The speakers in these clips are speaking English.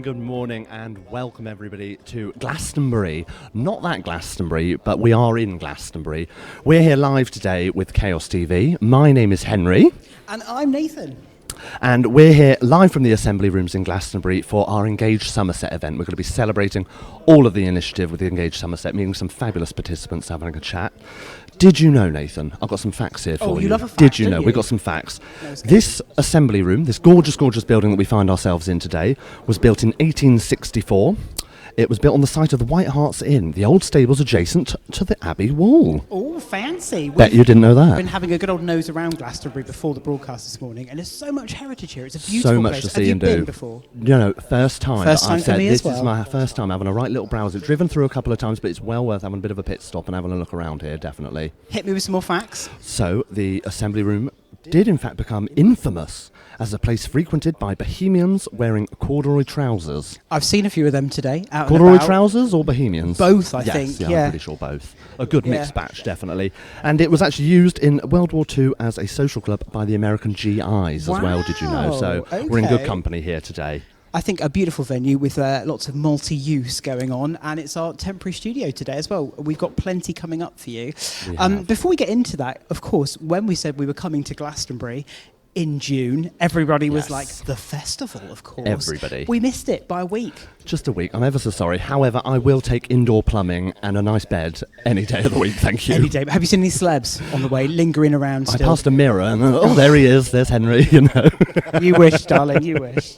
good morning, and welcome everybody to Glastonbury. Not that Glastonbury, but we are in Glastonbury. We're here live today with Chaos TV. My name is Henry. And I'm Nathan. And we're here live from the Assembly Rooms in Glastonbury for our Engage Somerset event. We're going to be celebrating all of the initiative with the Engage Somerset, meeting some fabulous participants, having a chat. Did you know, Nathan? I've got some facts here for you. Oh, you love a fact, Did you know? don't you? We've got some facts. This Assembly Room, this gorgeous, gorgeous building that we find ourselves in today, was built in 1864. It was built on the site of the White Hart's Inn, the old stables adjacent to the Abbey Wall. Oh, fancy. Bet you didn't know that. We've been having a good old nose around Glastonbury before the broadcast this morning, and there's so much heritage here. It's a beautiful So much place. to see Have and you been do. before? No, first time. First But time I've for said me this as well. is my first time having a right little browse. I've driven through a couple of times, but it's well worth having a bit of a pit stop and having a look around here, definitely. Hit me with some more facts. So, the Assembly Room did in fact become infamous as a place frequented by bohemians wearing corduroy trousers. I've seen a few of them today. Out Corduroy and about. trousers or bohemians? Both, I Yes, think. Yeah, Yeah. I'm pretty sure both. A good mixed Yeah. batch, definitely. And it was actually used in World War II as a social club by the American GIs as well, did you know? So we're in good Okay. company here today. I think a beautiful venue with lots of multi-use going on, and it's our temporary studio today as well. We've got plenty coming up for you. We have. Before we get into that, of course, when we said we were coming to Glastonbury in June, everybody was Yes. like, the festival, of course. Everybody. We missed it by a week. Just a week. I'm ever so sorry. However, I will take indoor plumbing and a nice bed any day of the week, thank you. Any day. Have you seen any celebs on the way lingering around I still? passed a mirror and there he is, there's Henry, you know. You wish, darling, you wish.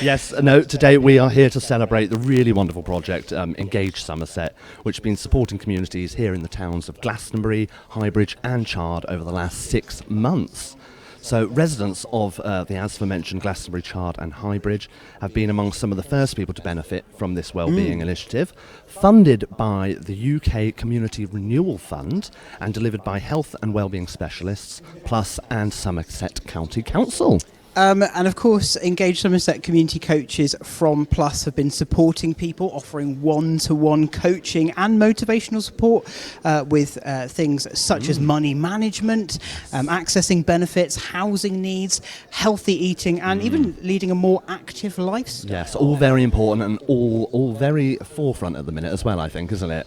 Yes, no, today we are here to celebrate the really wonderful project, Engage Somerset, which has been supporting communities here in the towns of Glastonbury, Highbridge and Chard over the last 6 months. So residents of the as aforementioned Glastonbury, Chard and Highbridge have been among some of the first people to benefit from this wellbeing initiative, funded by the UK Community Renewal Fund and delivered by health and wellbeing specialists, Plus and Somerset County Council. And of course, Engage Somerset community coaches from Plus have been supporting people, offering one-to-one coaching and motivational support with things such as money management, accessing benefits, housing needs, healthy eating, and even leading a more active lifestyle. Yes, all very important and all very forefront at the minute as well, I think, isn't it?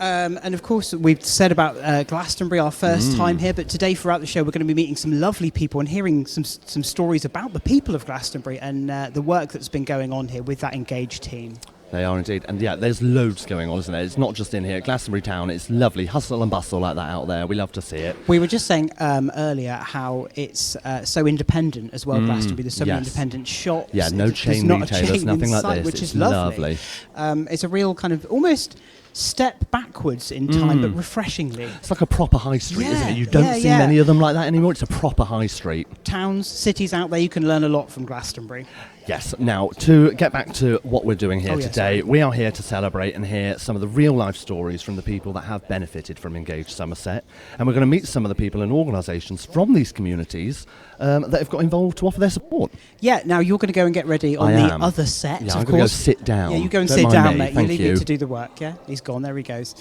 And of course, we've said about Glastonbury, our first time here, but today throughout the show, we're going to be meeting some lovely people and hearing some stories about the people of Glastonbury and the work that's been going on here with that Engage team. They are indeed. And yeah, there's loads going on, isn't there? It's not just in here at Glastonbury Town. It's lovely. Hustle and bustle like that out there. We love to see it. We were just saying earlier how it's so independent as well, Glastonbury. There's so many yes. independent shops. Yeah, no There's chain not a retailers, chain nothing in like sight, this. which It's is lovely. lovely. It's a real kind of almost step backwards in time, but refreshingly. It's like a proper high street, isn't Yeah, it? You don't yeah, see yeah. many of them like that anymore. It's a proper high street. Towns, cities out there, you can learn a lot from Glastonbury. Yes. Now, to get back to what we're doing here Oh, yeah, today, sorry. we are here to celebrate and hear some of the real-life stories from the people that have benefited from Engage Somerset. And we're going to meet some of the people and organisations from these communities that have got involved to offer their support. Yeah, now you're going to go and get ready on I the am. other set, Yeah, of I'm going to go course. sit down. Yeah, you go and Don't sit mind down, me, mate. You thank leave you. me to do the work, yeah? He's gone, there he goes.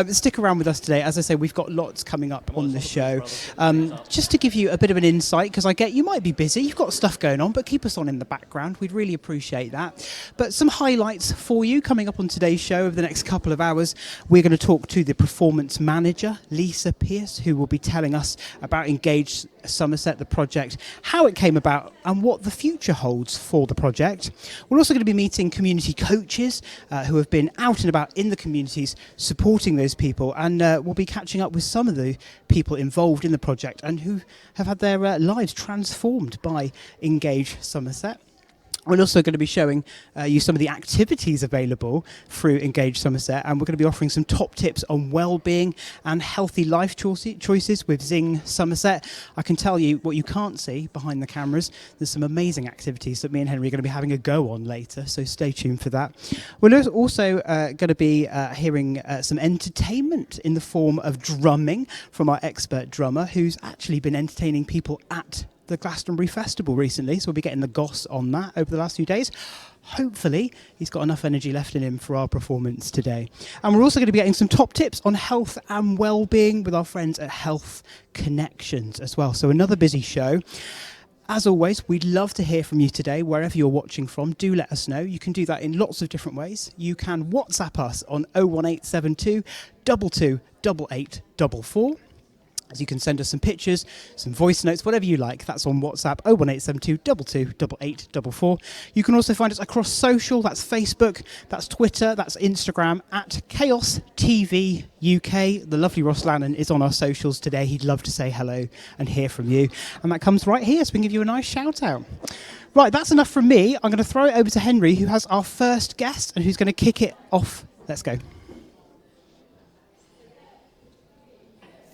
Stick around with us today. As I say, we've got lots coming up on the show. Just to give you a bit of an insight, because I get you might be busy, you've got stuff going on, but keep us on in the background. We'd really appreciate that. But some highlights for you coming up on today's show over the next couple of hours. We're going to talk to the performance manager, Lisa Pearce, who will be telling us about Engage Somerset, the project, how it came about and what the future holds for the project. We're also going to be meeting community coaches who have been out and about in the communities supporting those people, and we'll be catching up with some of the people involved in the project and who have had their lives transformed by Engage Somerset. We're also going to be showing you some of the activities available through Engage Somerset, and we're going to be offering some top tips on well-being and healthy life choices with Zing Somerset. I can tell you what you can't see behind the cameras. There's some amazing activities that me and Henry are going to be having a go on later, so stay tuned for that. We're also going to be hearing some entertainment in the form of drumming from our expert drummer, who's actually been entertaining people at the Glastonbury Festival recently, so we'll be getting the goss on that over the last few days. Hopefully he's got enough energy left in him for our performance today. And we're also going to be getting some top tips on health and well-being with our friends at Health Connections as well. So another busy show. As always, we'd love to hear from you today, wherever you're watching from. Do let us know. You can do that in lots of different ways. You can WhatsApp us on 01872 22 8844. As you can send us some pictures, some voice notes, whatever you like. That's on WhatsApp 01872 22 8844. You can also find us across social. That's Facebook, that's Twitter, that's Instagram at Chaos TV UK. The lovely Ross Lannon is on our socials today. He'd love to say hello and hear from you. And that comes right here, so we can give you a nice shout out. Right, that's enough from me. I'm going to throw it over to Henry, who has our first guest and who's going to kick it off. Let's go.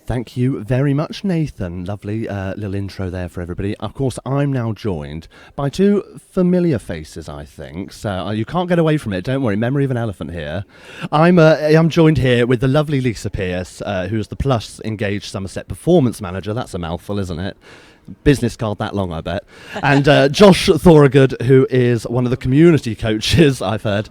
Thank you very much, Nathan. Lovely little intro there for everybody. Of course, I'm now joined by two familiar faces, I think. So you can't get away from it. Don't worry. Memory of an elephant here. I'm joined here with the lovely Lisa Pearce, who's the Plus Engaged Somerset Performance Manager. That's a mouthful, isn't it? Business card that long, I bet. And Josh Thorogood, who is one of the community coaches, I've heard,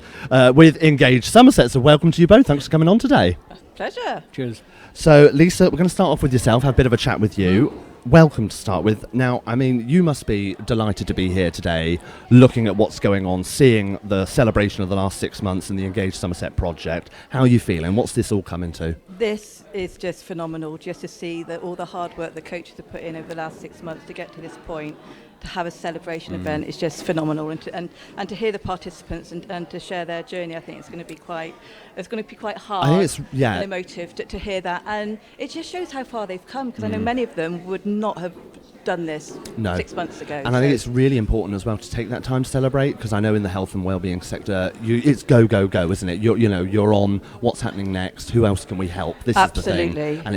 with Engaged Somerset. So welcome to you both. Thanks for coming on today. Pleasure. Cheers. So, Lisa, we're going to start off with yourself, have a bit of a chat with you. Welcome to start with. Now, I mean, you must be delighted to be here today, looking at what's going on, seeing the celebration of the last 6 months in the Engaged Somerset project. How are you feeling? What's this all coming to? This is just phenomenal, just to see all the hard work the coaches have put in over the last 6 months to get to this point. To have a celebration event is just phenomenal, and to hear the participants and to share their journey, I think it's going to be quite hard. I think and emotive to hear that, and it just shows how far they've come, because I know many of them would not have done this 6 months ago. And I think it's really important as well to take that time to celebrate, because I know in the health and wellbeing sector, it's go, isn't it? You're on what's happening next, who else can we help? This Absolutely. is the thing. And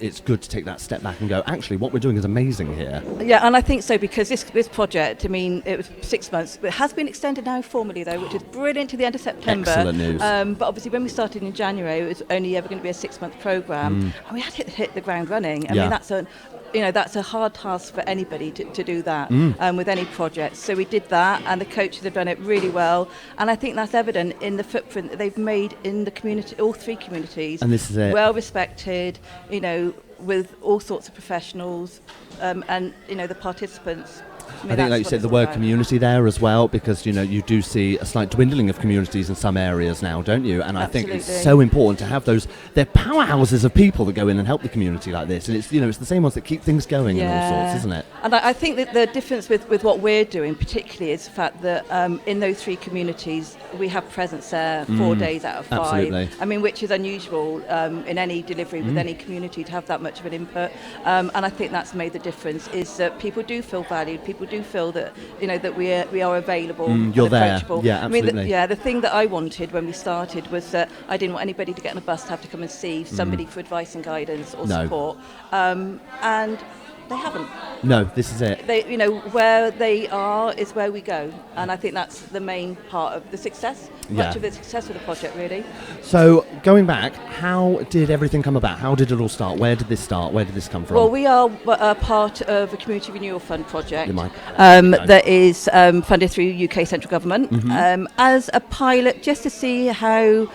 it's good to take that step back and go, actually, what we're doing is amazing here. Yeah, and I think so, because this project, I mean, it was 6 months, but it has been extended now formally, though, which is brilliant, to the end of September. Excellent news. But obviously, when we started in January, it was only ever going to be a 6-month programme, and we had to hit the ground running. I mean, that's a hard task for anybody to do that with any project. So we did that, and the coaches have done it really well. And I think that's evident in the footprint that they've made in the community, all three communities. And this is it. Well respected, with all sorts of professionals, and the participants. I think, like you said, the word community there as well, because, you do see a slight dwindling of communities in some areas now, don't you? And Absolutely. I think it's so important to have they're powerhouses of people that go in and help the community like this. And it's, it's the same ones that keep things going and all sorts, isn't it? And I think that the difference with what we're doing particularly is the fact that in those three communities, we have presence there 4 days out of 5. Absolutely. I mean, which is unusual in any delivery with any community to have that much of an input. And I think that's made the difference, is that people do feel valued, people do feel that that we are available, you're there. approachable. Yeah, absolutely. I mean, the thing that I wanted when we started was that I didn't want anybody to get on a bus to have to come and see somebody for advice and guidance or support, and they haven't. No, this is it. They, where they are is where we go, and I think that's the main part of the success. Much of the success of the project, really. So, going back, how did everything come about? How did it all start? Where did this start? Where did this come from? Well, we are part of a Community Renewal Fund project that is funded through UK central government as a pilot, just to see how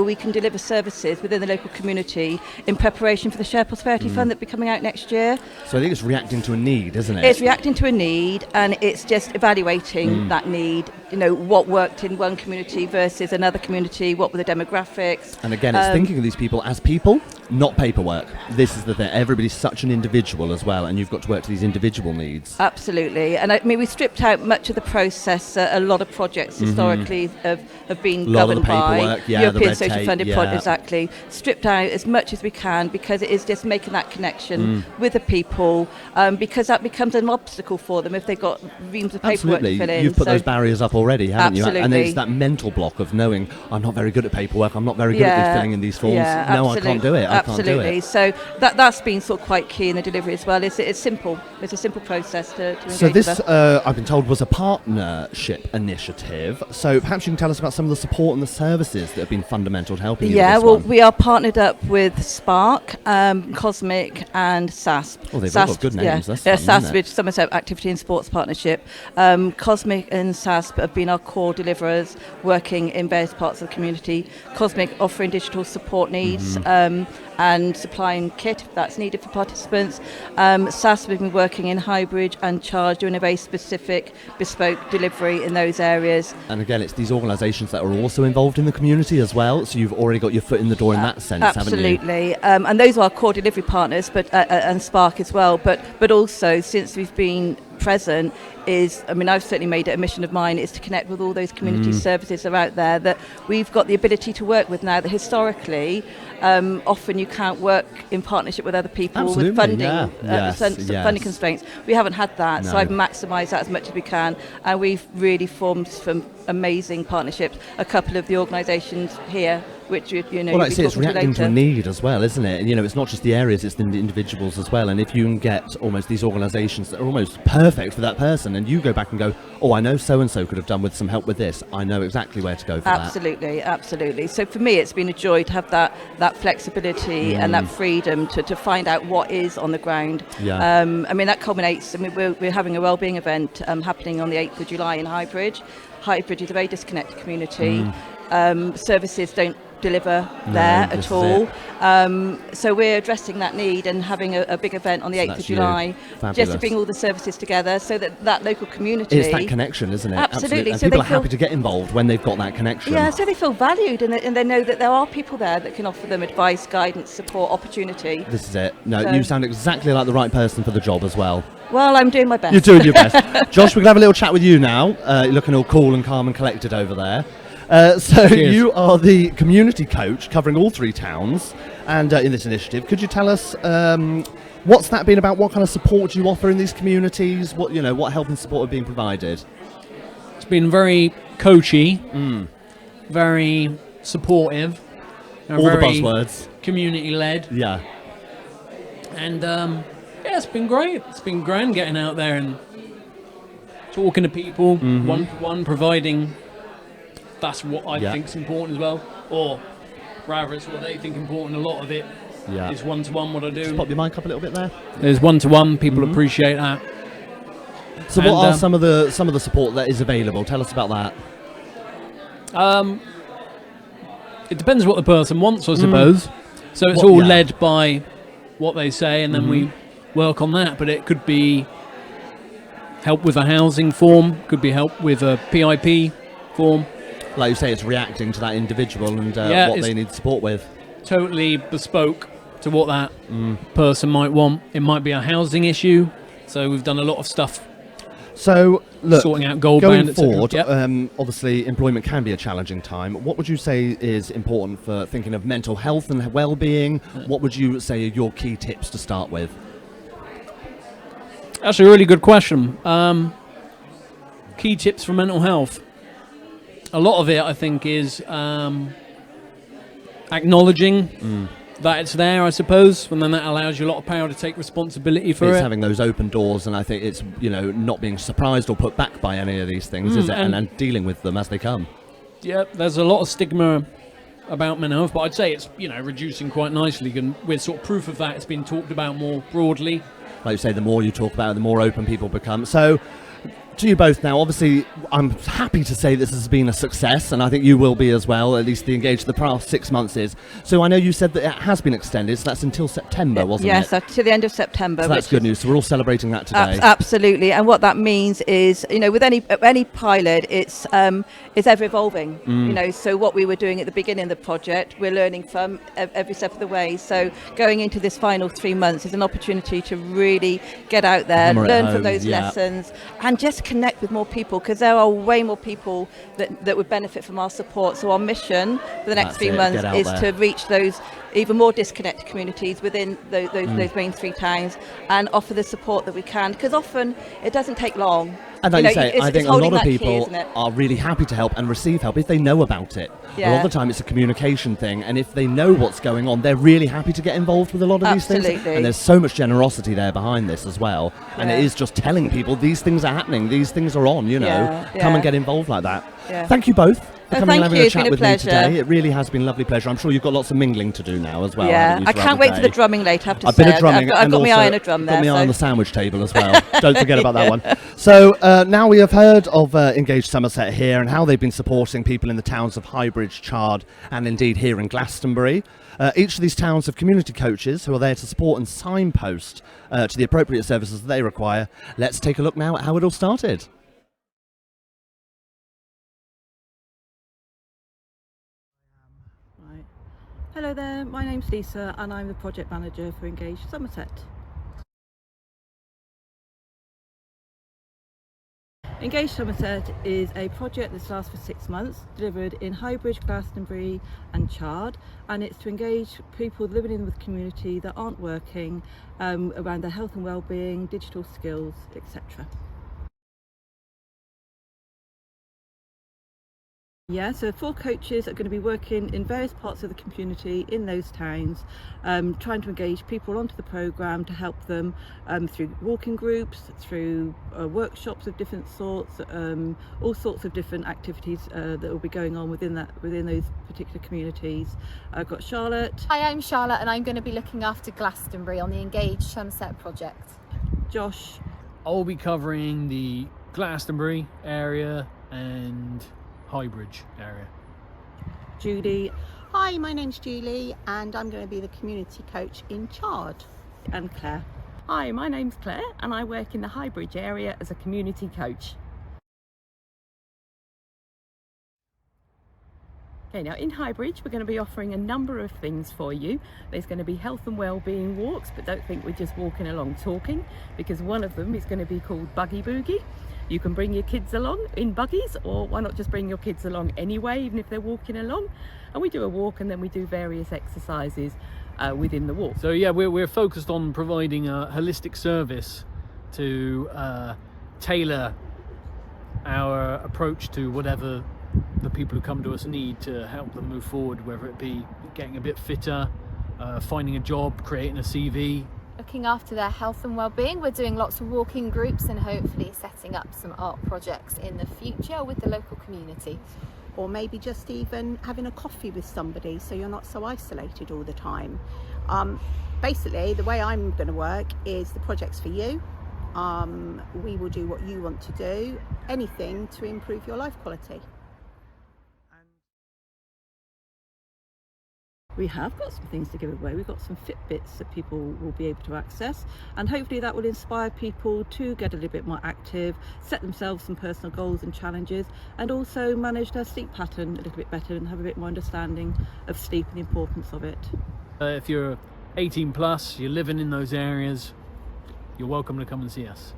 we can deliver services within the local community in preparation for the Share Prosperity Fund that'll be coming out next year. So I think it's reacting to a need, isn't it? It's reacting to a need, and it's just evaluating that need, what worked in one community versus another community, what were the demographics. And again, it's thinking of these people as people, not paperwork. This is the thing. Everybody's such an individual as well, and you've got to work to these individual needs. Absolutely. And I mean, we stripped out much of the process that a lot of projects historically have been governed by. European Social Funded Project, exactly. Stripped out as much as we can, because it is just making that connection with the people, because that becomes an obstacle for them if they've got reams of paperwork to fill in. You've put those barriers up already, haven't you? And Absolutely. it's that mental block of knowing, I'm not very good at paperwork, I'm not very good at filling in these forms. No, I can't do it. I can't do it. So that's been sort of quite key in the delivery as well. It's simple. It's a simple process to engage So this, with. I've been told, was a partnership initiative. So perhaps you can tell us about some of the support and the services that have been fundamental to helping you with this one. We are partnered up with Spark, Cosmic and SASP. Oh, they've all got good names. That's fun, SASP, isn't it? which is Somerset Activity and Sports Partnership. Cosmic and SASP are have been our core deliverers, working in various parts of the community. Cosmic offering digital support needs and supplying kit if that's needed for participants. SAS have been working in Highbridge and Charge, doing a very specific bespoke delivery in those areas. And again, it's these organisations that are also involved in the community as well, so you've already got your foot in the door in that sense, absolutely. haven't you? And those are our core delivery partners, but and Spark as well. But also, since we've been present, I've certainly made it a mission of mine, is to connect with all those community services that are out there that we've got the ability to work with now, that historically often you can't work in partnership with other people. Absolutely, with funding, yes. funding constraints. We haven't had that, so I've maximised that as much as we can, and we've really formed some amazing partnerships. A couple of the organisations here, which well, like I say, it's reacting to a need as well, isn't it? And it's not just the areas, it's the individuals as well. And if you can get almost these organisations that are almost perfect for that person, and you go back and go, oh, I know so and so could have done with some help with this, I know exactly where to go for that. Absolutely. So for me, it's been a joy to have that flexibility and that freedom to find out what is on the ground. That culminates. We're having a wellbeing event happening on the 8th of July in Highbridge. Highbridge is a very disconnected community. Services don't deliver there at all. So we're addressing that need and having a big event on the 8th of July, just to bring all the services together so that local community... It's that connection, isn't it? Absolutely. And so people are happy to get involved when they've got that connection. Yeah, so they feel valued and they know that there are people there that can offer them advice, guidance, support, opportunity. This is it. No, you sound exactly like the right person for the job as well. Well, I'm doing my best. You're doing your best. Josh, we're going to have a little chat with you now. You're looking all cool and calm and collected over there. Cheers. You are the community coach covering all 3 towns, and in this initiative, could you tell us what's that been about? What kind of support do you offer in these communities? What help and support are being provided? It's been very coachy, very supportive, all the buzzwords, community led. Yeah, and it's been great. It's been grand getting out there and talking to people, one-to-one, providing. That's what I think's important as well, or rather it's what they think important. A lot of it is one-to-one what I do. Just pop your mic up a little bit there. There's one-to-one, people appreciate that. So what are some of the support that is available? Tell us about that. It depends what the person wants, I suppose. So it's all led by what they say, and then we work on that. But it could be help with a housing form, could be help with a PIP form. Like you say, it's reacting to that individual and what they need support with. Totally bespoke to what that person might want. It might be a housing issue, so we've done a lot of stuff. So, look, sorting out gold going band, forward, obviously employment can be a challenging time. What would you say is important for thinking of mental health and well-being? What would you say are your key tips to start with? That's a really good question. Key tips for mental health. A lot of it, I think, is acknowledging that it's there, I suppose, and then that allows you a lot of power to take responsibility for it. It's having those open doors, and I think it's, not being surprised or put back by any of these things, is it? And dealing with them as they come. Yeah, there's a lot of stigma about mental health, but I'd say it's, reducing quite nicely, and we're sort of proof of that. It's been talked about more broadly. Like you say, the more you talk about it, the more open people become. So, to you both now, obviously I'm happy to say this has been a success, and I think you will be as well, at least the engaged the past 6 months is. So I know you said that it has been extended, so that's until September, wasn't it? Yes, to the end of September. So that's good news, so we're all celebrating that today. Absolutely, and what that means is, with any pilot, it's ever evolving. So what we were doing at the beginning of the project, we're learning from every step of the way. So going into this final 3 months is an opportunity to really get out there, learn from those lessons, and just connect with more people, because there are way more people that would benefit from our support. So our mission for the next 3 months is to reach those even more disconnected communities within those main 3 towns and offer the support that we can, because often it doesn't take long. And like you say, I think a lot of people are really happy to help and receive help if they know about it. A lot of the time it's a communication thing, and if they know what's going on, they're really happy to get involved with a lot of these things. And there's so much generosity there behind this as well. And it is just telling people these things are happening, these things are on, come and get involved like that. Thank you both for coming and having a chat It's been a with me pleasure. today. It really has been a lovely pleasure. I'm sure you've got lots of mingling to do now as well. Yeah, I can't wait for the drumming later, I have to say. bit of drumming. I've got my eye on a drum there. Got my eye on the sandwich table as well. Don't forget about that one. So now we have heard of Engage Somerset here and how they've been supporting people in the towns of Highbridge, Chard and indeed here in Glastonbury. Each of these towns have community coaches who are there to support and signpost to the appropriate services that they require. Let's take a look now at how it all started. Right. Hello there, my name's Lisa and I'm the project manager for Engage Somerset. Engage Somerset is a project that's lasts for 6 months, delivered in Highbridge, Glastonbury and Chard, and it's to engage people living in the community that aren't working around their health and well-being, digital skills, etc. Yeah, so 4 coaches are going to be working in various parts of the community in those towns, trying to engage people onto the programme to help them through walking groups, through workshops of different sorts, all sorts of different activities that will be going on within those particular communities. I've got Charlotte. Hi, I'm Charlotte and I'm going to be looking after Glastonbury on the Engage Somerset project. Josh. I'll be covering the Glastonbury area and Highbridge area. Judy. Hi, my name's Julie and I'm going to be the community coach in Chard. And Claire. Hi, my name's Claire and I work in the Highbridge area as a community coach. Okay, now in Highbridge we're going to be offering a number of things for you. There's going to be health and wellbeing walks, but don't think we're just walking along talking, because one of them is going to be called Buggy Boogie. You can bring your kids along in buggies, or why not just bring your kids along anyway, even if they're walking along. And we do a walk and then we do various exercises within the walk. So yeah, we're focused on providing a holistic service to tailor our approach to whatever the people who come to us need to help them move forward, whether it be getting a bit fitter, finding a job, creating a CV. Looking after their health and well-being. We're doing lots of walking groups and hopefully setting up some art projects in the future with the local community. Or maybe just even having a coffee with somebody so you're not so isolated all the time. Basically, the way I'm going to work is the project's for you. We will do what you want to do, anything to improve your life quality. We have got some things to give away. We've got some Fitbits that people will be able to access, and hopefully that will inspire people to get a little bit more active, set themselves some personal goals and challenges, and also manage their sleep pattern a little bit better and have a bit more understanding of sleep and the importance of it. If you're 18 plus, you're living in those areas, you're welcome to come and see us.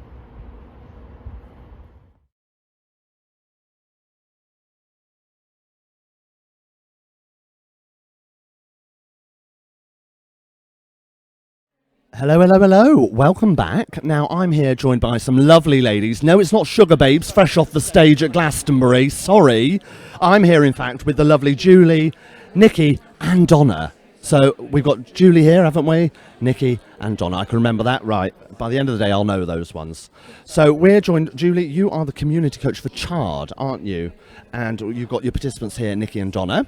Hello, hello, hello. Welcome back. Now, I'm here joined by some lovely ladies. No, it's not Sugar Babes, fresh off the stage at Glastonbury. Sorry. I'm here, in fact, with the lovely Julie, Nikki and Donna. So we've got Julie here, haven't we? Nikki and Donna. I can remember that. Right. By the end of the day, I'll know those ones. So we're joined. Julie, you are the community coach for Chard, aren't you? And you've got your participants here, Nikki and Donna.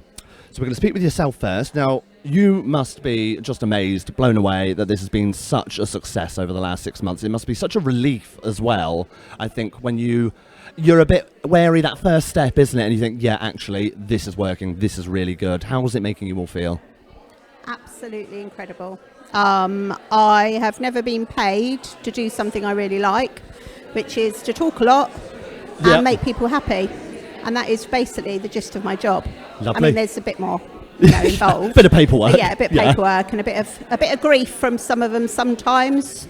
So we're going to speak with yourself first. Now, you must be just amazed, blown away that this has been such a success over the last 6 months. It must be such a relief as well, I think, when you're a bit wary that first step, isn't it? And you think, yeah, actually, this is working, this is really good. How was it making you all feel? Absolutely incredible. I have never been paid to do something I really like, which is to talk a lot and make people happy. And that is basically the gist of my job. Lovely. I mean, there's a bit more involved. A bit of paperwork. But yeah, a bit of paperwork and a bit of grief from some of them sometimes.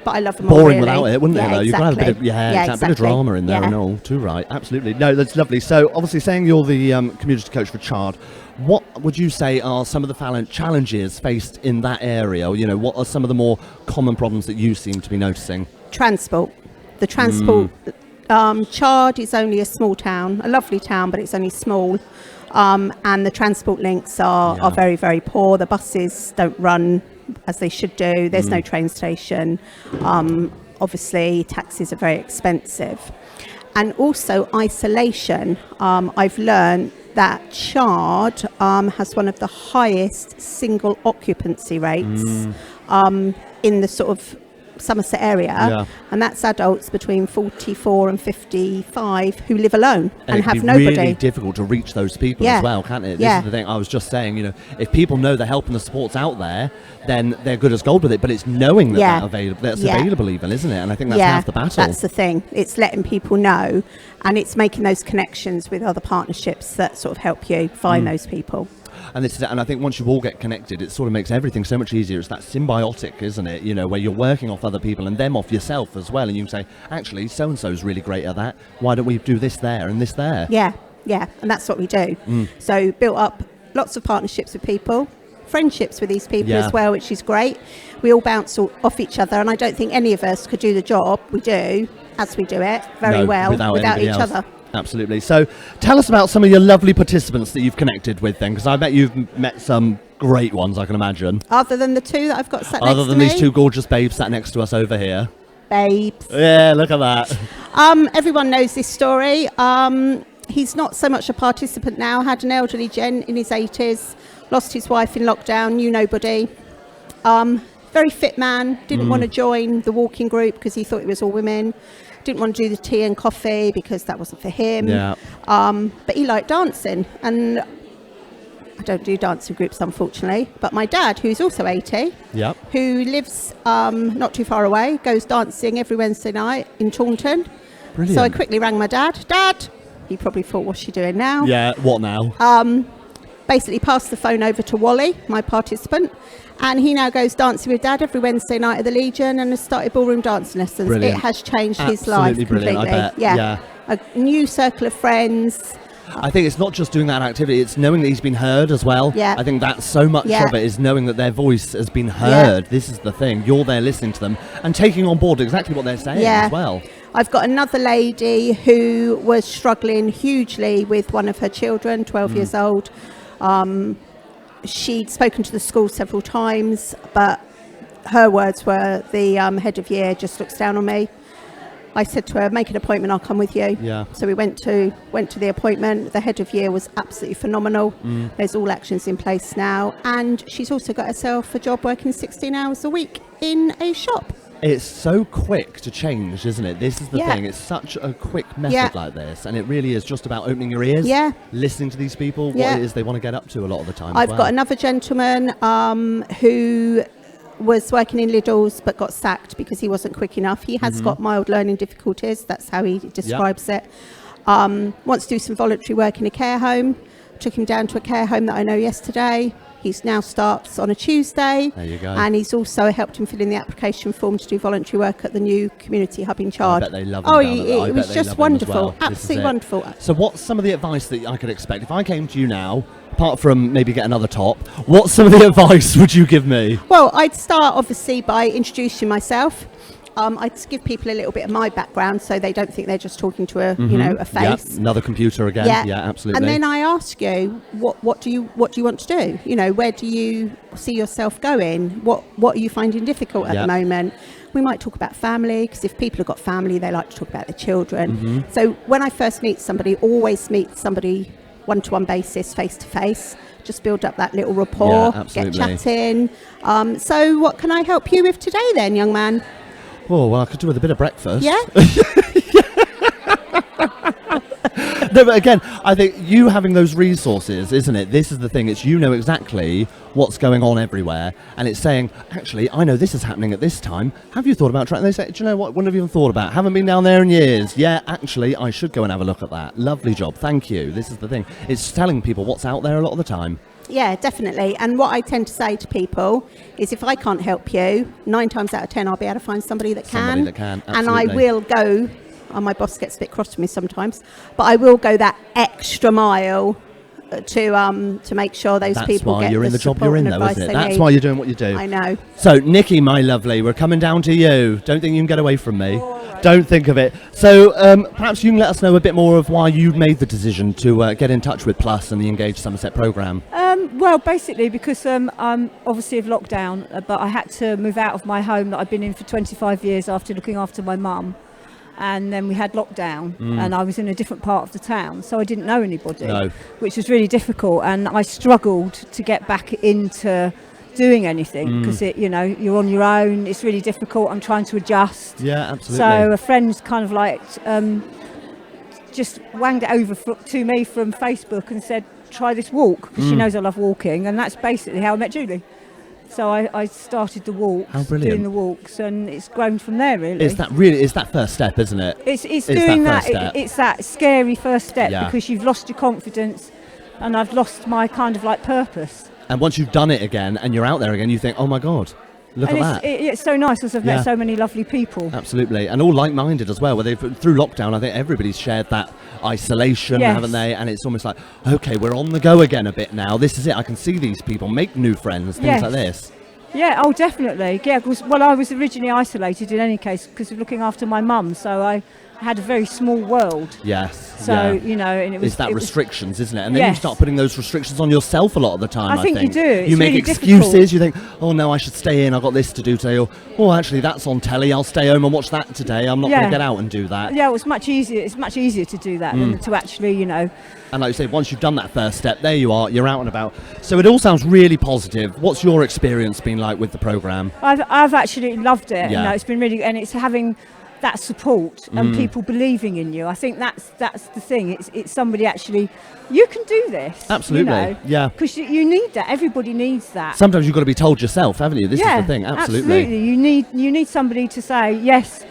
But I love them all, really. Boring without it, wouldn't it? Though? Exactly. You've got to have a bit of, exactly. Bit of drama in there and all. Too right. Absolutely. No, that's lovely. So, obviously, saying you're the community coach for Chard, what would you say are some of the challenges faced in that area? You know, what are some of the more common problems that you seem to be noticing? Transport. The transport. Chard is only a small town, a lovely town, but it's only small. And the transport links are very, very poor. The buses don't run as they should do. There's no train station. Obviously, taxis are very expensive. And also isolation. I've learned that Chard has one of the highest single occupancy rates in the sort of Somerset area, and that's adults between 44 and 55 who live alone and have nobody. It's really difficult to reach those people as well, can't it? This is the thing I was just saying, you know, if people know the help and the support's out there, then they're good as gold with it, but it's knowing that that's available even, isn't it? And I think that's half the battle. That's the thing. It's letting people know, and it's making those connections with other partnerships that sort of help you find those people. And I think once you all get connected, it sort of makes everything so much easier. It's that symbiotic, isn't it? You know, where you're working off other people and them off yourself as well. And you can say, actually, so-and-so's really great at that. Why don't we do this there and this there? Yeah. And that's what we do. So built up lots of partnerships with people, friendships with these people as well, which is great. We all bounce off each other. And I don't think any of us could do the job we do as we do it very well without each other. Absolutely. So tell us about some of your lovely participants that you've connected with then, because I bet you've met some great ones, I can imagine. Other than the two that I've got sat next to me? Other than these two gorgeous babes sat next to us over here. Babes. Yeah, look at that. Everyone knows this story. He's not so much a participant now, had an elderly gent in his 80s, lost his wife in lockdown, knew nobody. Very fit man, didn't want to join the walking group because he thought it was all women. Didn't want to do the tea and coffee because that wasn't for him. But he liked dancing, and I don't do dancing groups unfortunately, but my dad, who's also 80, who lives not too far away, goes dancing every Wednesday night in Taunton. Brilliant. So I quickly rang my dad. He probably thought, what's she doing now? Yeah, what now? Basically passed the phone over to Wally, my participant, and he now goes dancing with Dad every Wednesday night at the Legion and has started ballroom dancing lessons. Brilliant. It has changed his life completely. I bet. Yeah. A new circle of friends. I think it's not just doing that activity, it's knowing that he's been heard as well. Yeah. I think that's so much of it, is knowing that their voice has been heard. This is the thing. You're there listening to them and taking on board exactly what they're saying as well. I've got another lady who was struggling hugely with one of her children, 12 years old. She'd spoken to the school several times, but her words were, the head of year just looks down on me. I said to her, make an appointment, I'll come with you. So we went to the appointment. The head of year was absolutely phenomenal. There's all actions in place now, and she's also got herself a job working 16 hours a week in a shop. It's so quick to change, isn't it? This is the thing. It's such a quick method like this, and it really is just about opening your ears, listening to these people, what it is they want to get up to a lot of the time. I've got another gentleman who was working in Lidl's but got sacked because he wasn't quick enough. He has got mild learning difficulties. That's how he describes it. Wants to do some voluntary work in a care home. Took him down to a care home that I know yesterday. He's now starts on a Tuesday. There you go. And he's also helped him fill in the application form to do voluntary work at the new community hub in Chard. I bet they love him. It was just wonderful. Absolutely wonderful. So what's some of the advice that I could expect? If I came to you now, apart from maybe get another top, what's some of the advice would you give me? Well, I'd start obviously by introducing myself. I'd give people a little bit of my background so they don't think they're just talking to a face. Yeah, another computer again. Yeah, absolutely. And then I ask you, what do you want to do? You know, where do you see yourself going? What are you finding difficult at the moment? We might talk about family, because if people have got family, they like to talk about their children. So when I first meet somebody, always meet somebody one-to-one basis, face-to-face. Just build up that little rapport, get chatting. So what can I help you with today then, young man? Oh, well, I could do with a bit of breakfast. Yeah? No, but again, I think you having those resources, isn't it? This is the thing. It's you know exactly what's going on everywhere. And it's saying, actually, I know this is happening at this time. Have you thought about trying? They say, do you know what? Wouldn't have even thought about. Haven't been down there in years. Yeah, actually, I should go and have a look at that. Lovely job. Thank you. This is the thing. It's telling people what's out there a lot of the time. Yeah, definitely. And what I tend to say to people is, if I can't help you, 9 times out of 10, I'll be able to find somebody that can. Absolutely. And I will go, my boss gets a bit cross with me sometimes, but I will go that extra mile to make sure those people get the support and advice they need. That's why you're doing what you do. I know. So, Nikki, my lovely, we're coming down to you. Don't think you can get away from me. Don't think of it. So perhaps you can let us know a bit more of why you made the decision to get in touch with Plus and the Engage Somerset programme. Well, basically because I'm obviously of lockdown, but I had to move out of my home that I've been in for 25 years after looking after my mum. and then we had lockdown, and I was in a different part of the town, so I didn't know anybody, No. which was really difficult, and I struggled to get back into doing anything because you're on your own. It's really difficult. I'm trying to adjust. Yeah, absolutely. So a friend's kind of like just wanged it over to me from Facebook and said, try this walk, because she knows I love walking, and that's basically how I met Julie. So I started the walks, doing the walks, and it's grown from there, really. It's that first step, isn't it? It's doing that. It's that scary first step, Yeah. because you've lost your confidence, and I've lost my kind of like purpose. And once you've done it again and you're out there again, you think, oh my God, look and at that. It's so nice because I've met so many lovely people. Absolutely. And all like-minded as well. Through lockdown, I think everybody's shared that isolation, haven't they? And it's almost like, okay, we're on the go again a bit now. This is it. I can see these people, make new friends, things like this. Yeah, oh, definitely. Yeah, because, I was originally isolated in any case because of looking after my mum, so I had a very small world. Yes. So, and it was... It's that restrictions, isn't it? And then yes. you start putting those restrictions on yourself a lot of the time, I think. you do. It's you make really excuses, difficult. you think, oh no, I should stay in, I've got this to do today, or, oh, actually, that's on telly, I'll stay home and watch that today, I'm not going to get out and do that. Yeah, it's much easier to do that than to actually, And like you say, once you've done that first step, there you are, you're out and about. So it all sounds really positive. What's your experience been like with the programme? I've actually loved it. Yeah. It's been really, and it's having that support and people believing in you. I think that's the thing. It's somebody actually, you can do this. Absolutely, yeah. Because you need that. Everybody needs that. Sometimes you've got to be told yourself, haven't you? This is the thing, absolutely. You need somebody to say, yes,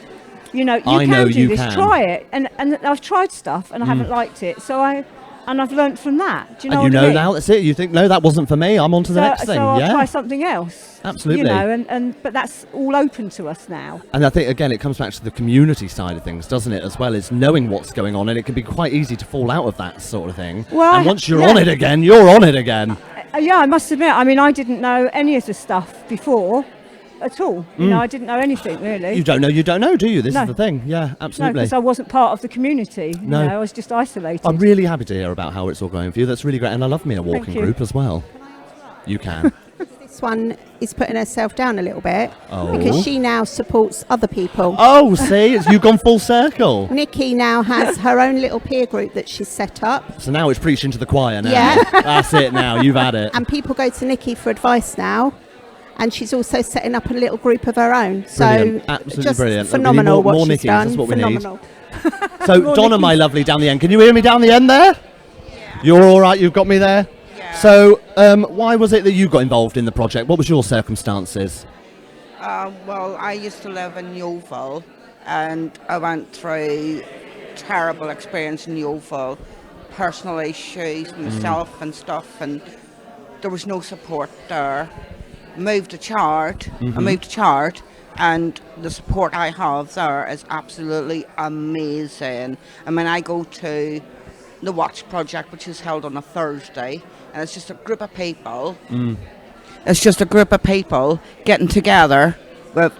you can do this, try it. And I've tried stuff and I haven't liked it. So I've learnt from that. Do you know and what I mean? now, that's it. You think, no, that wasn't for me. I'm on to the next thing. So I'll try something else. Absolutely. But that's all open to us now. And I think, again, it comes back to the community side of things, doesn't it, as well as knowing what's going on. And it can be quite easy to fall out of that sort of thing. Well, and once you're on it again, you're on it again. I must admit, I didn't know any of the stuff before at all. I didn't know anything, really. You don't know, do you? This is the thing. Yeah, absolutely. No, because I wasn't part of the community. No. I was just isolated. I'm really happy to hear about how it's all going for you. That's really great. And I love me a walking group as well. You can. This one is putting herself down a little bit Oh. because she now supports other people. Oh, see, you've gone full circle. Nikki now has her own little peer group that she's set up. So now it's preaching to the choir now. Yeah. That's it now. You've had it. And people go to Nikki for advice now. And she's also setting up a little group of her own. Brilliant. So Absolutely just brilliant. phenomenal more what she's Nickies, done. that's what we Phenomenal. need. So Donna, my lovely, down the end. Can you hear me down the end there? Yeah. You're all right? You've got me there? Yeah. So why was it that you got involved in the project? What was your circumstances? Well, I used to live in Yeovil and I went through terrible experience in Yeovil, personal issues myself and stuff, and there was no support there. Moved to Chard. I moved to Chard, and the support I have there is absolutely amazing. I mean, I go to the Watch Project, which is held on a Thursday, and it's just a group of people. It's just a group of people getting together with,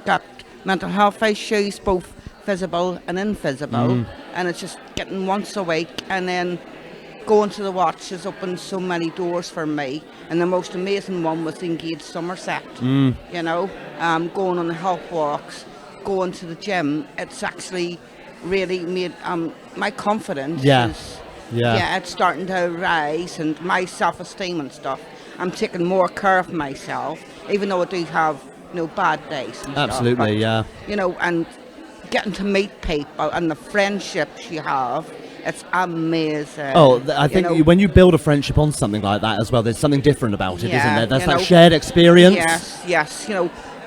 got mental health issues, both visible and invisible, and it's just getting once a week, and then going to the Watch has opened so many doors for me, and the most amazing one was Engage Somerset. Going on the health walks, going to the gym. It's actually really made my confidence it's starting to rise, and my self-esteem and stuff. I'm taking more care of myself, even though I do have bad days and Absolutely, stuff, but, and getting to meet people and the friendships you have, it's amazing. Oh, I think when you build a friendship on something like that as well, there's something different about it, isn't there? There's that shared experience. Yes.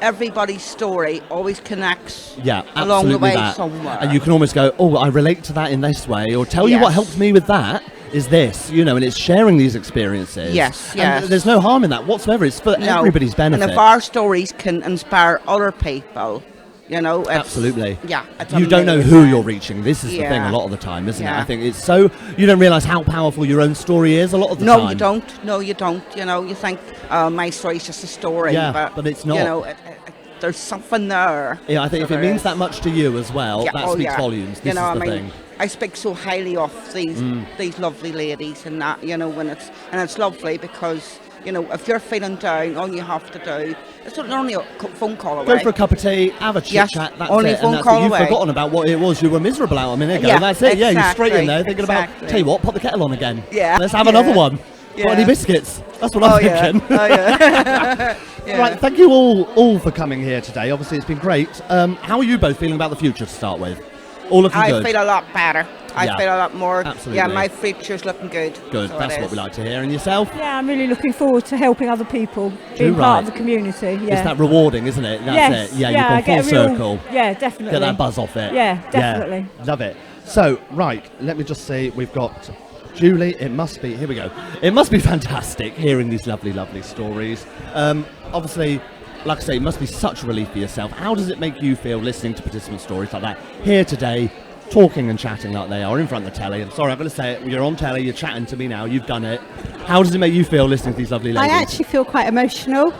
Everybody's story always connects Yeah, along the way that. somewhere. And you can almost go, oh, I relate to that in this way, or tell you what helped me with that is this, and it's sharing these experiences. Yes. And there's no harm in that whatsoever. It's for everybody's benefit. And if our stories can inspire other people, it's, absolutely. Yeah, it's you don't know amazing. who you're reaching. This is the thing a lot of the time, isn't it? I think it's so you don't realise how powerful your own story is a lot of the time. No, you don't. You think my story's just a story, but it's not. There's something there. Yeah, I think if it means that much to you as well, that speaks volumes. This is the thing. I speak so highly of these lovely ladies, and that when it's lovely because You know, if you're feeling down, all you have to do is only a phone call away. Go for a cup of tea, have a chit chat. That's only it. phone And that's call it. You've away. forgotten about what it was you were miserable out a minute ago. Yeah, That's it. Yeah, you're straight in there exactly, thinking about. Tell you what, pop the kettle on again. Yeah. Let's have another one. Yeah. Got any biscuits? That's what I'm thinking. Oh yeah. Yeah. Right, thank you all for coming here today. Obviously, it's been great. How are you both feeling about the future to start with? All looking good? I feel a lot better. I feel a lot more. Absolutely. Yeah, my future's looking good. Good, So that's it what is. we like to hear. And yourself? Yeah, I'm really looking forward to helping other people, being part of the community. Yeah. It's that rewarding, isn't it? That's Yes, it. Yeah, yeah, you've gone full circle. Yeah, definitely. Get that buzz off it. Yeah, definitely. Yeah, love it. So, right, let me just see. We've got Julie. It must be. Here we go. It must be fantastic hearing these lovely, lovely stories. Obviously, like I say, it must be such a relief for yourself. How does it make you feel listening to participant stories like that here today, talking and chatting like they are in front of the telly? I'm sorry, I'm going to say it. You're on telly. You're chatting to me now. You've done it. How does it make you feel listening to these lovely ladies? I actually feel quite emotional.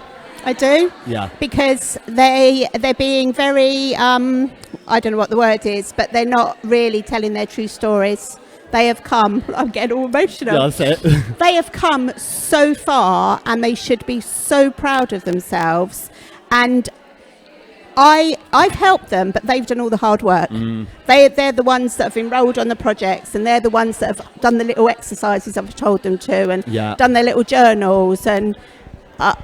I do. Yeah. Because they're being very, I don't know what the word is, but they're not really telling their true stories. They have come, I'm getting all emotional. Yeah, that's it. They have come so far and they should be so proud of themselves. And I've helped them, but they've done all the hard work. They're the ones that have enrolled on the projects, and they're the ones that have done the little exercises I've told them to, and done their little journals. And I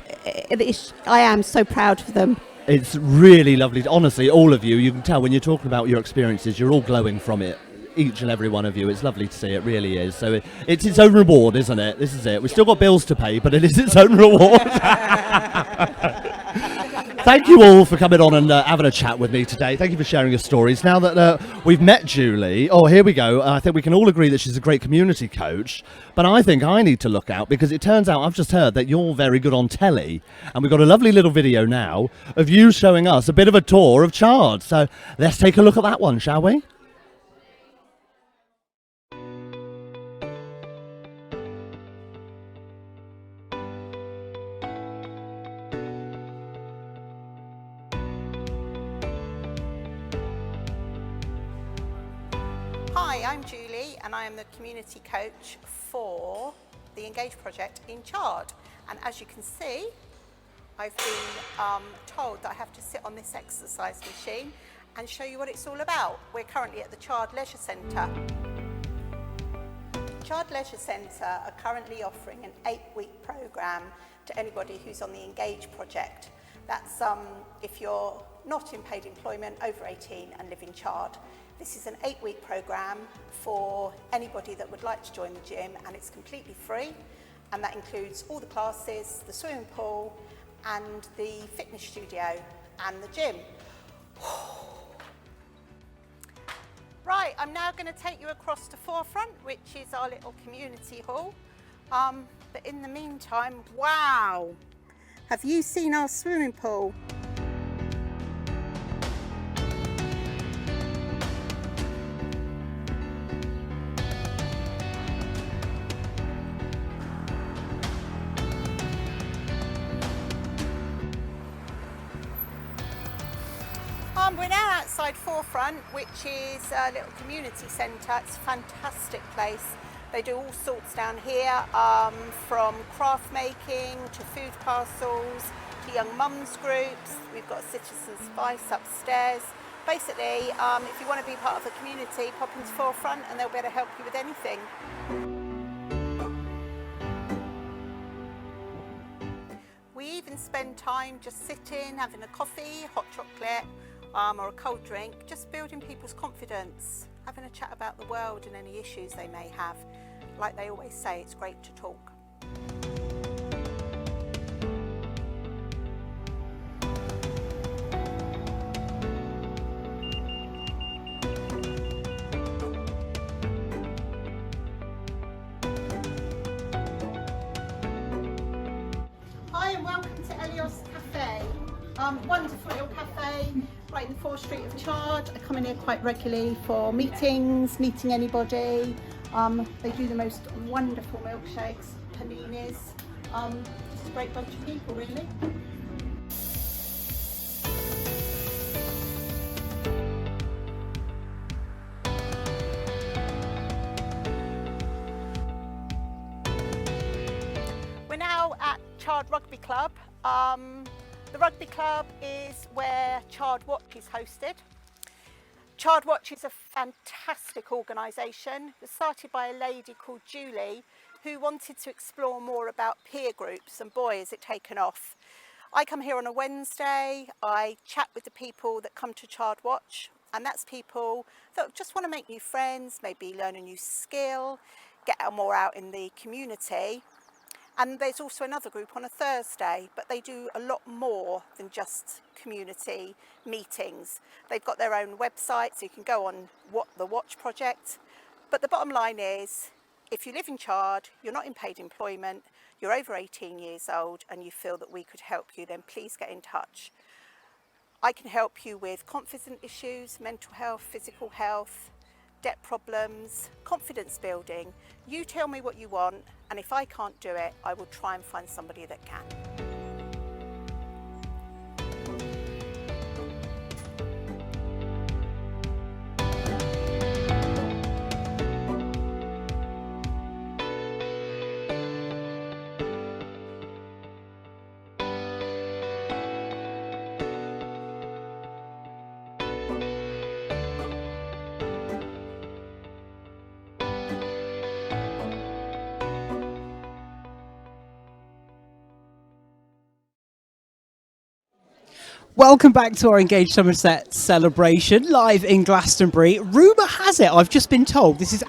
am so proud of them. It's really lovely. Honestly, all of you, you can tell when you're talking about your experiences, you're all glowing from it. Each and every one of you. It's lovely to see. It really is. So it's its own reward, isn't it? This is it. We've still got bills to pay, but it is its own reward. Thank you all for coming on and having a chat with me today. Thank you for sharing your stories. Now that we've met Julie, here we go. I think we can all agree that she's a great community coach, but I think I need to look out because it turns out I've just heard that you're very good on telly, and we've got a lovely little video now of you showing us a bit of a tour of Chard. So let's take a look at that one, shall we? Hi, I'm Julie and I am the community coach for the Engage project in Chard. And as you can see, I've been told that I have to sit on this exercise machine and show you what it's all about. We're currently at the Chard Leisure Centre. Chard Leisure Centre are currently offering an 8-week programme to anybody who's on the Engage project. That's if you're not in paid employment, over 18 and live in Chard. This is an 8-week programme for anybody that would like to join the gym, and it's completely free, and that includes all the classes, the swimming pool and the fitness studio and the gym. Right, I'm now going to take you across to Forefront, which is our little community hall. But in the meantime, wow! Have you seen our swimming pool? We're now outside Forefront, which is a little community centre. It's a fantastic place. They do all sorts down here, from craft making to food parcels to young mums groups. We've got Citizen Spice upstairs. Basically, if you want to be part of a community, pop into Forefront and they'll be able to help you with anything. We even spend time just sitting, having a coffee, hot chocolate, or a cold drink, just building people's confidence, having a chat about the world and any issues they may have. Like they always say, it's great to talk. Hi and welcome to Elios Cafe. Wonderful little cafe right in the 4th Street of Chard. I come in here quite regularly for meetings, meeting anybody. They do the most wonderful milkshakes, paninis. Just a great bunch of people, really. We're now at Chard Rugby Club. The Rugby Club is where Chard Watch is hosted. Chard Watch is a fantastic organisation. It was started by a lady called Julie who wanted to explore more about peer groups, and boy has it taken off. I come here on a Wednesday, I chat with the people that come to Chard Watch, and that's people that just want to make new friends, maybe learn a new skill, get more out in the community. And there's also another group on a Thursday, but they do a lot more than just community meetings. They've got their own website, so you can go on the Watch Project. But the bottom line is, if you live in Chard, you're not in paid employment, you're over 18 years old and you feel that we could help you, then please get in touch. I can help you with confidence issues, mental health, physical health, debt problems, confidence building. You tell me what you want, and if I can't do it, I will try and find somebody that can. Welcome back to our Engage Somerset celebration live in Glastonbury. Rumour has it, I've just been told, this is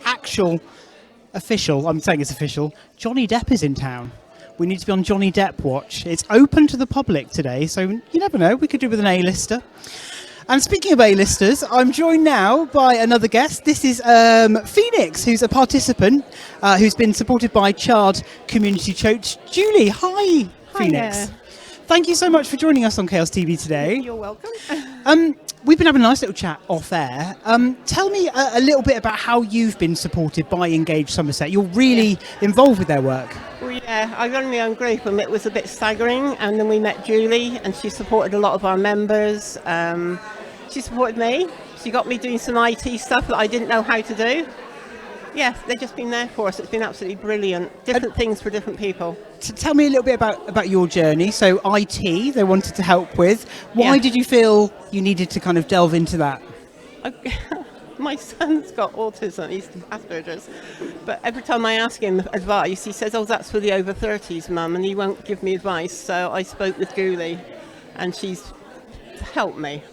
official, I'm saying it's official, Johnny Depp is in town. We need to be on Johnny Depp watch. It's open to the public today, so you never know, we could do with an A-lister. And speaking of A-listers, I'm joined now by another guest. This is Phoenix, who's a participant who's been supported by Chard Community Church. Julie, hi Phoenix. Hi there. Thank you so much for joining us on Chaos TV today. You're welcome. We've been having a nice little chat off air. Tell me a little bit about how you've been supported by Engage Somerset. You're really involved with their work. Well, yeah, I run my own group and it was a bit staggering, and then we met Julie and she supported a lot of our members. She supported me. She got me doing some IT stuff that I didn't know how to do. Yeah, they've just been there for us. It's been absolutely brilliant. Different things for different people. Tell me a little bit about your journey. So IT, they wanted to help with. Why did you feel you needed to kind of delve into that? My son's got autism, he's Asperger's. But every time I ask him advice, he says, oh, that's for the over 30s, Mum, and he won't give me advice. So I spoke with Julie and she's helped me.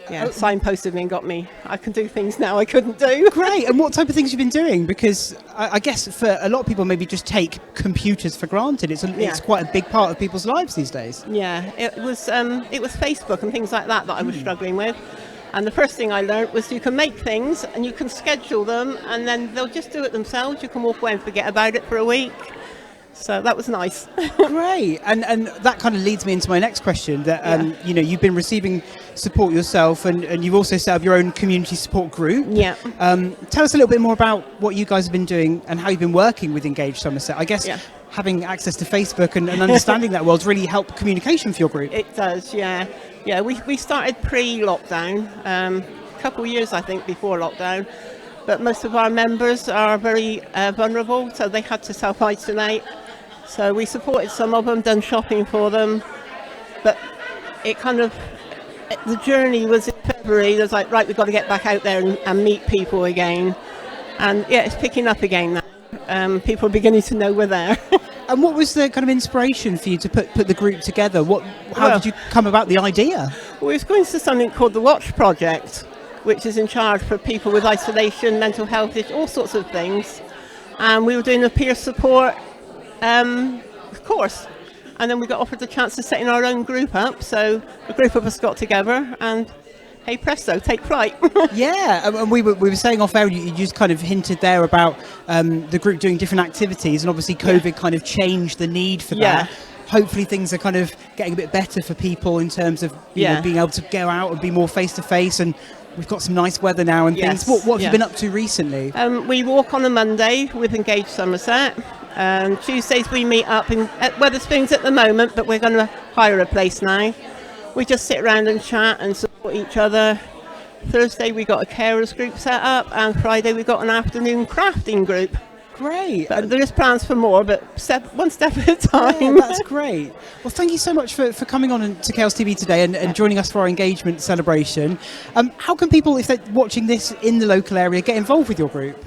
Yeah, signposted me and got me. I can do things now I couldn't do. Great. And what type of things you've been doing? Because I guess for a lot of people, maybe just take computers for granted. It's quite a big part of people's lives these days. Yeah, it was Facebook and things like that I was struggling with. And the first thing I learned was you can make things and you can schedule them and then they'll just do it themselves. You can walk away and forget about it for a week. So that was nice. Great. And that kind of leads me into my next question, that you've been receiving support yourself and you've also set up your own community support group. Yeah. Tell us a little bit more about what you guys have been doing and how you've been working with Engage Somerset. I guess having access to Facebook and understanding that world's really helped communication for your group. It does, yeah. Yeah, we started pre-lockdown, a couple of years I think before lockdown. But most of our members are very vulnerable, so they had to self-isolate. So we supported some of them, done shopping for them. But the journey was in February. It was like, right, we've got to get back out there and meet people again. And yeah, it's picking up again now. People are beginning to know we're there. And what was the kind of inspiration for you to put the group together? How did you come about the idea? We was going to something called the Watch Project, which is in charge for people with isolation, mental health, all sorts of things. And we were doing a peer support course. And then we got offered the chance to set in our own group up. So a group of us got together and hey presto, take flight. Yeah, and we were saying off air, you just kind of hinted there about the group doing different activities, and obviously COVID kind of changed the need for that. Hopefully things are kind of getting a bit better for people in terms of you know, being able to go out and be more face to face, and we've got some nice weather now and things. What have you been up to recently? We walk on a Monday with Engage Somerset. Tuesdays we meet up at Wetherspoons at the moment, but we're going to hire a place now. We just sit around and chat and support each other. Thursday we got a carers group set up, and Friday we got an afternoon crafting group. Great. But there is plans for more, but one step at a time. Yeah, that's great. Well, thank you so much for coming on to Chaos TV today and joining us for our engagement celebration. How can people, if they're watching this in the local area, get involved with your group?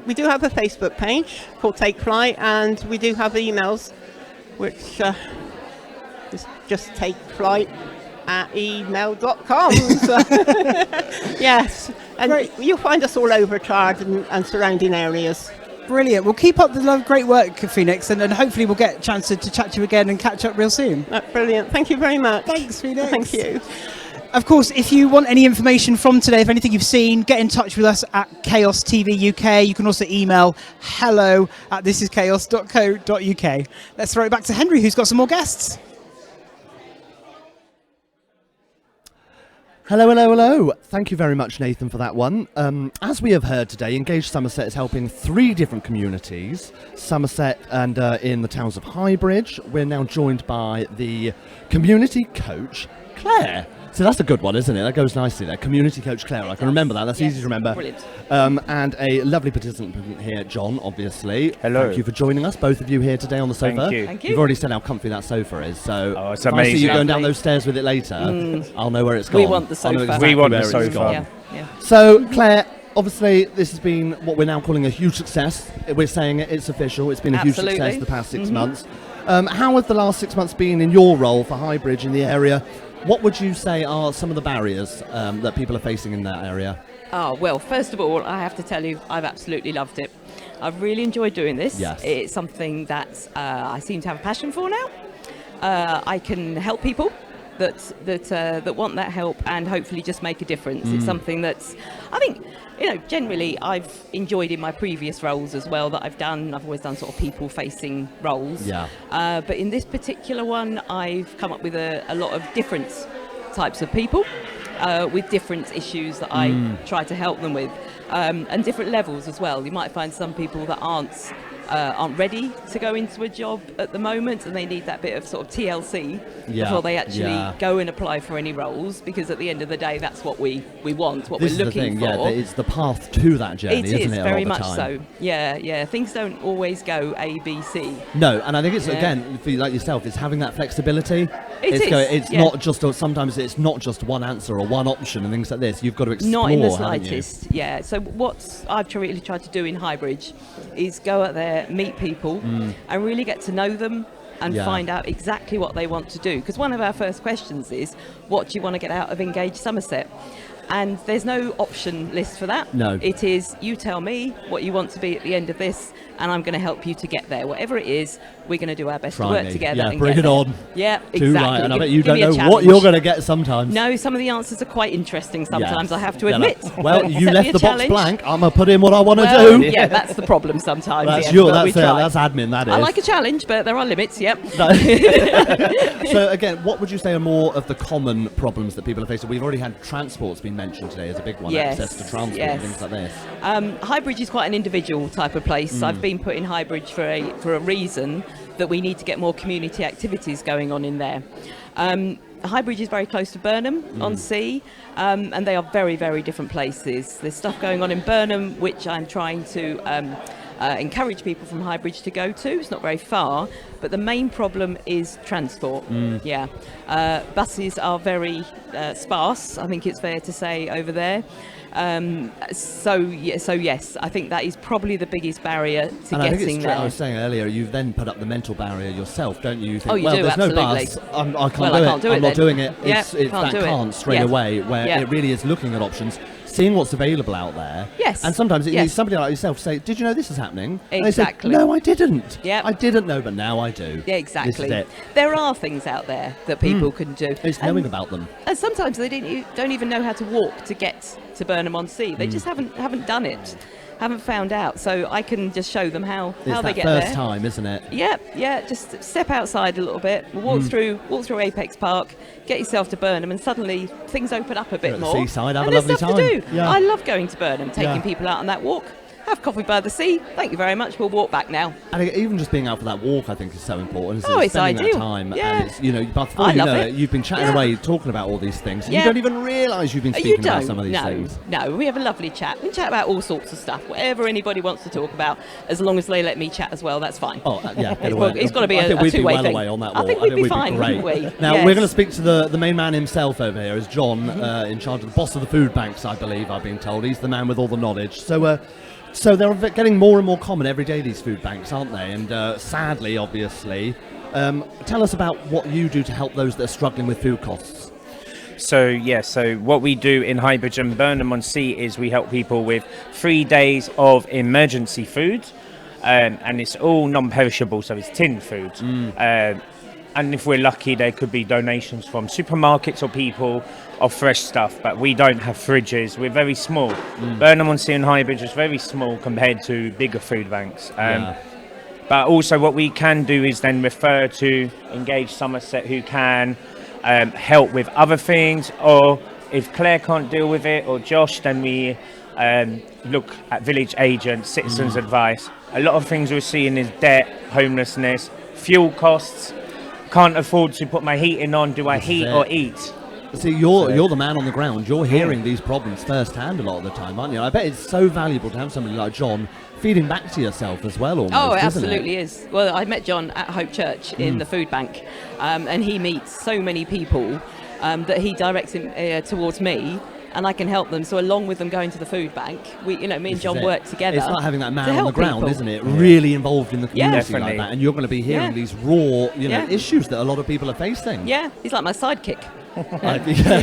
We do have a Facebook page called Take Flight, and we do have emails, which is just takeflight@email.com. So, yes, and you'll find us all over Chard and surrounding areas. Brilliant. Well, keep up the great work, Phoenix, and hopefully we'll get a chance to chat to you again and catch up real soon. Brilliant. Thank you very much. Thanks, Phoenix. Thank you. Of course, if you want any information from today, if anything you've seen, get in touch with us at Chaos TV UK. You can also email hello@thisischaos.co.uk. Let's throw it back to Henry, who's got some more guests. Hello, hello, hello. Thank you very much, Nathan, for that one. As we have heard today, Engage Somerset is helping 3 different communities, Somerset and in the towns of Highbridge. We're now joined by the community coach, Claire. So that's a good one, isn't it? That goes nicely there. Community coach Claire. I can remember that. That's easy to remember. Brilliant. And a lovely participant here, John, obviously. Hello. Thank you for joining us, both of you here today on the sofa. Thank you. Thank you. You've already said how comfy that sofa is. So it's if I see amazing. you going down those stairs with it later, I'll know where it's gone. We want the sofa. I'll know exactly We want where the it's sofa. gone. Yeah. So, Claire, obviously this has been what we're now calling a huge success. We're saying it's official. It's been a huge success the past 6 months. How have the last 6 months been in your role for Highbridge in the area? What would you say are some of the barriers that people are facing in that area? Oh, well, first of all, I have to tell you, I've absolutely loved it. I've really enjoyed doing this. Yes. It's something that I seem to have a passion for now. I can help people that want that help and hopefully just make a difference. It's something that's, I think, generally I've enjoyed in my previous roles as well that I've done. I've always done sort of people-facing roles. Yeah. But in this particular one, I've come up with a lot of different types of people with different issues that I try to help them with, and different levels as well. You might find some people that aren't ready to go into a job at the moment, and they need that bit of sort of TLC before they actually go and apply for any roles, because at the end of the day that's what we want, what This we're is the looking thing, for. it's the path to that journey, isn't it? It is, very a lot much of the time? so. Yeah. Things don't always go A, B, C. No, and I think it's, again, for you like yourself, it's having that flexibility. It's not just, sometimes it's not just one answer or one option and things like this. You've got to explore, Not in the haven't you? slightest, yeah. So what I've really tried to do in Highbridge is go out there, meet people, and really get to know them and find out exactly what they want to do. Because one of our first questions is, what do you want to get out of Engage Somerset? And there's no option list for that. No. It is, you tell me what you want to be at the end of this, and I'm going to help you to get there. Whatever it is, we're going to do our best to work together. Yeah, and bring get it there. on. Yeah, Too exactly. right, and I bet you Give don't me a know what challenge. you're going to get sometimes. No, some of the answers are quite interesting sometimes, Yes. I have to Yeah, admit. well, you Set me left a the box challenge. blank. I'm going to put in what I want to Well, do. yeah, that's the problem sometimes. That's yeah, but we try. that's admin, that is. I like a challenge, but there are limits, yep. So again, what would you say are more of the common problems that people are facing? We've already had transport's been mentioned today as a big one, Yes, access to transport and things like this. Highbridge is quite an individual type of place. I've been put in Highbridge for a reason, that we need to get more community activities going on in there. Highbridge is very close to Burnham on Sea, and they are very, very different places. There's stuff going on in Burnham which I'm trying to encourage people from Highbridge to go to. It's not very far, but the main problem is transport. Buses are very sparse, I think it's fair to say, over there. So yes, I think that is probably the biggest barrier to And I think getting it's there. I was saying earlier, you've then put up the mental barrier yourself, don't you? You think, Oh, you well, do, there's absolutely. no bus, I can't Well, do I it, can't do it I'm not then. doing it. Yeah, It's can't that do it. can't straight Yeah. away, where Yeah. it really is looking at options, seeing what's available out there. Yes. And sometimes it needs Yes. somebody like yourself to say, did you know this is happening? Exactly. And they say, no, I didn't. Yep. I didn't know, but now I do. Yeah, This exactly. is it. There are things out there that people can do. It's knowing about them. And sometimes they don't even know how to walk to get to Burnham on Sea. They just haven't done it, haven't found out. So I can just show them how It's they that get first there. time, isn't it? Yeah. Just step outside a little bit, walk through Apex Park, get yourself to Burnham, and suddenly things open up a bit You're at the more. seaside, have and a there's lovely stuff time. to do. Yeah. I love going to Burnham, taking Yeah. people out on that walk. have coffee by the sea. Thank you very much. We'll walk back now. And even just being out for that walk, I think, is so important. Isn't Oh, it? it's Spending ideal. that time, Yeah. and it's, you know, before I you love know it. you've been chatting Yeah. away, talking about all these things. Yeah. You don't even realise you've been You speaking don't. about some of these things. No, we have a lovely chat. We chat about all sorts of stuff, whatever anybody wants to talk about, as long as they let me chat as well. That's fine. Oh, yeah. It's got to be I think a we'd be two-way well thing. away on that I walk. think we'd be we'd fine, great. wouldn't we? Now Yes. we're going to speak to the main man himself over here, is John, in charge of the boss of the food banks. I believe I've been told he's the man with all the knowledge. So they're getting more and more common every day, these food banks, aren't they? And sadly, obviously, tell us about what you do to help those that are struggling with food costs. So what we do in Highbridge and Burnham-on-Sea is we help people with 3 days of emergency food, and it's all non-perishable, so it's tinned food. And if we're lucky, there could be donations from supermarkets or people of fresh stuff, but we don't have fridges. We're very small. Burnham-on-Sea and Highbridge is very small compared to bigger food banks. But also what we can do is then refer to Engage Somerset, who can help with other things, or if Claire can't deal with it, or Josh, then we look at village agents, citizens advice. A lot of things we're seeing is debt, homelessness, fuel costs. Can't afford to put my heating on. Do I heat or eat? See, you're the man on the ground. You're hearing these problems firsthand a lot of the time, aren't you? I bet it's so valuable to have somebody like John feeding back to yourself as well, almost. Oh, it isn't absolutely is. Well, I met John at Hope Church in the food bank, and he meets so many people that he directs him towards me, and I can help them. So along with them going to the food bank, me and John work together. It's like having that man to on the help ground, people. isn't it? Really involved in the community Definitely. like that, and you're going to be hearing these raw, issues that a lot of people are facing. Yeah, he's like my sidekick.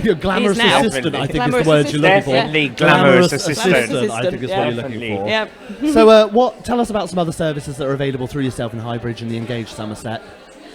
Your glamorous He is now. assistant, I think, Glamorous is the word you're looking for. Definitely glamorous assistant. I think is what you're looking for. Yeah. So, tell us about some other services that are available through yourself in Highbridge and the Engage Somerset.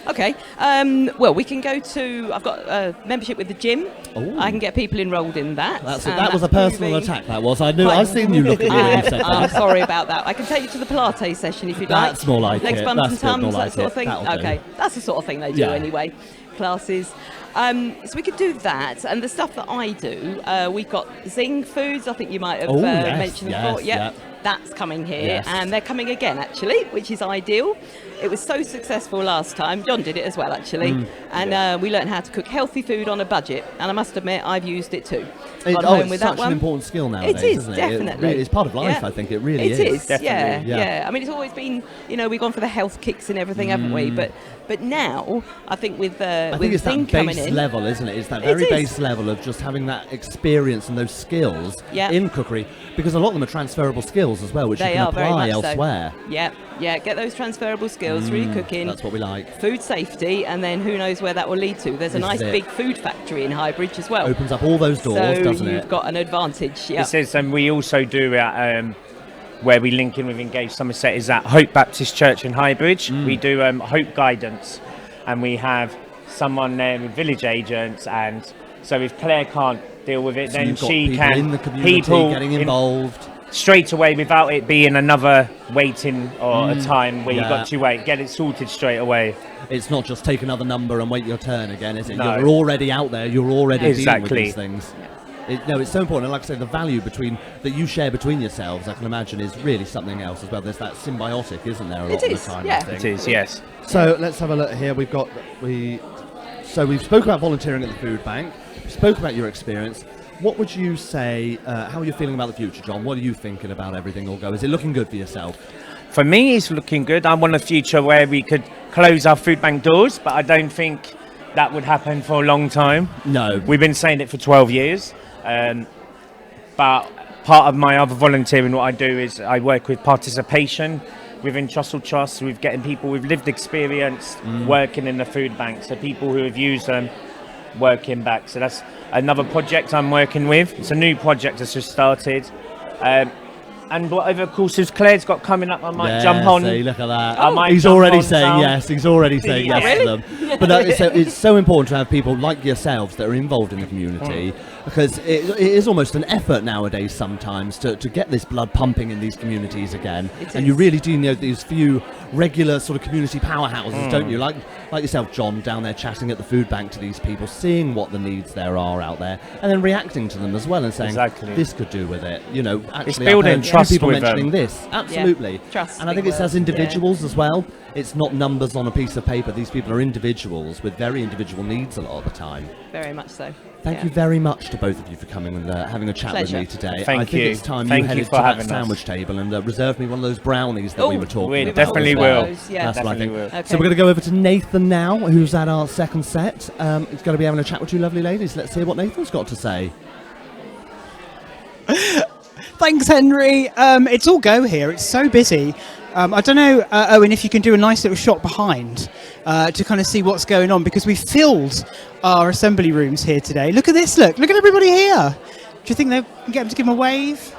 Okay. Well, we can go to. I've got a membership with the gym. Ooh. I can get people enrolled in that. That was a personal attack. That was. I knew. I've seen you look at me when you said I'm that. sorry about that. I can take you to the Pilates session if you'd like. That's more like Legs, it. bums That's and more tums, like that sort of it. thing. That'll do. Okay, that's the sort of thing they do Yeah. anyway. Classes. So we could do that, and the stuff that I do. We've got Zing Foods. I think you might have Yes, mentioned yes, before. yep. That's coming here, Yes. and they're coming again actually, which is ideal. It was so successful last time. John did it as well actually, and we learned how to cook healthy food on a budget. And I must admit, I've used it too. Gone home It's with such that an one. important skill nowadays, It is, isn't it? definitely. It's part of life, Yeah. I think. It really is. It is, Definitely. yeah. I mean, it's always been, we've gone for the health kicks and everything, haven't we? But now, I think with I think with it's Zing that coming base in, level, isn't it? It's that It very is. base level of just having that experience and those skills Yeah. in cookery, because a lot of them are transferable skills as well, which they you can are very apply much elsewhere. so. Yeah. Get those transferable skills through cooking. That's what we like. Food safety, and then who knows where that will lead to. There's a This nice is it. big food factory in Highbridge as well. Opens up all those doors, so doesn't you've it? got an advantage. Yeah. It says, and we also do at where we link in with Engage Somerset is at Hope Baptist Church in Highbridge. We do Hope Guidance, and we have someone there with village agents, and so if Claire can't deal with it, So then you've got she people can in the community getting involved. straight away without it being another waiting or a time where yeah. you've got to wait. Get it sorted straight away. It's not just take another number and wait your turn again, is it? No. You're already out there. You're already dealing with Exactly. these things. It's so important. And like I say, the value that you share between yourselves, I can imagine, is really something else as well. There's that symbiotic, isn't there? A lot It of is, the time. yeah. I think. It is, yes. So let's have a look here. So we've spoken about volunteering at the food bank. We spoke about your experience. What would you say? How are you feeling about the future, John? What are you thinking about everything all go? Is it looking good for yourself? For me, it's looking good. I want a future where we could close our food bank doors, but I don't think that would happen for a long time. No. We've been saying it for 12 years. But part of my other volunteering, what I do is I work with participation within Trussell Trust, with getting people with lived experience working in the food bank. So people who have used them working back. So that's another project I'm working with. It's a new project that's just started. And whatever courses Claire's got coming up, I might jump on. See, look at that. I might He's jump already on saying some. yes. He's already saying Yeah. yes to them. But it's so important to have people like yourselves that are involved in the community, because it is almost an effort nowadays sometimes to get this blood pumping in these communities again. And you really do need these few regular sort of community powerhouses, don't you? Like yourself, John, down there chatting at the food bank to these people, seeing what the needs there are out there, and then reacting to them as well and saying, Exactly. this could do with it. Actually, It's building I've heard trust people with mentioning them. this. Absolutely. Yeah. Trust, and I big think it's word. as individuals as well. It's not numbers on a piece of paper. These people are individuals with very individual needs a lot of the time. Very much so. Thank you very much to both of you for coming and having a chat Pleasure. with me today. Thank I think you. it's time Thank you you headed for to that having us. sandwich table and reserved me one of those brownies that we were talking We about. definitely as well. will. Yeah. That's what I think. Definitely will. Okay. So we're going to go over to Nathan now, who's at our second set. He's going to be having a chat with you lovely ladies. Let's hear what Nathan's got to say. Thanks, Henry. It's all go here. It's so busy. I don't know, Owen, if you can do a nice little shot behind to kind of see what's going on, because we filled our assembly rooms here today. Look at this, look at everybody here. Do you think they can get them to give them a wave?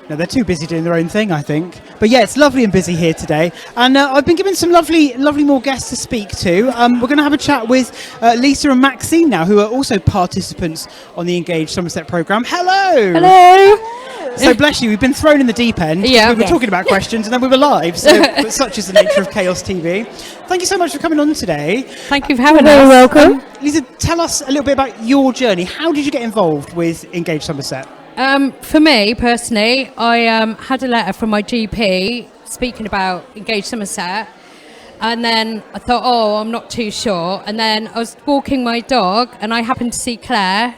No, they're too busy doing their own thing, I think. But yeah, it's lovely and busy here today. And I've been given some lovely more guests to speak to. We're going to have a chat with Lisa and Maxine now, who are also participants on the Engage Somerset programme. Hello! Hello! So bless you, we've been thrown in the deep end. Yeah. We were talking about questions and then we were live. So but such is the nature of Chaos TV. Thank you so much for coming on today. Thank you for having us. You're Very welcome. Lisa, tell us a little bit about your journey. How did you get involved with Engage Somerset? For me, personally, I had a letter from my GP speaking about Engage Somerset. And then I thought, I'm not too sure. And then I was walking my dog and I happened to see Claire,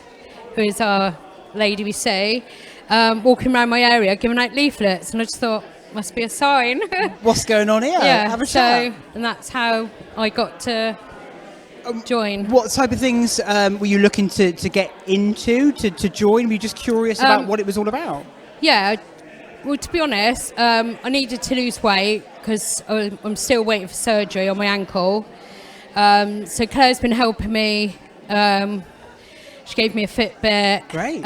who is our lady we see, walking around my area giving out leaflets, and I just thought, must be a sign. What's going on here? Yeah, Have a chat. and that's how I got to join. What type of things were you looking to get into, to join? Were you just curious about what it was all about? Yeah, well, to be honest, I needed to lose weight because I'm still waiting for surgery on my ankle. So Claire's been helping me. She gave me a Fitbit. Great.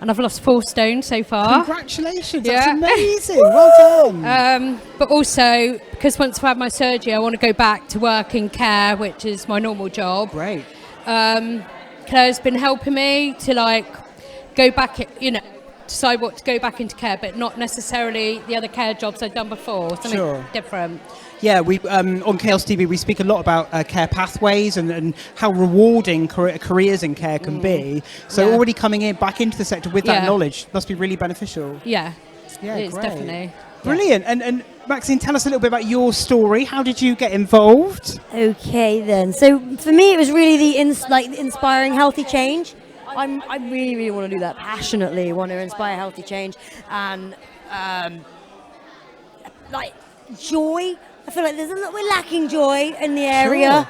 And I've lost 4 stone so far. Congratulations, Yeah. that's amazing. Well done. But also, because once I've had my surgery, I want to go back to work in care, which is my normal job. Great. Claire's been helping me to go back, decide what to go back into care, but not necessarily the other care jobs I've done before, something Sure. different. Yeah, we on Chaos TV we speak a lot about care pathways and how rewarding careers in care can be. So Yeah. already coming back into the sector with that Yeah. knowledge must be really beneficial. Yeah, Yeah, it's great. definitely. Brilliant. And Maxine, tell us a little bit about your story. How did you get involved? Okay then. So for me, it was really the inspiring healthy change. I really want to do that passionately. Want to inspire healthy change and joy. I feel like we're lacking joy in the area,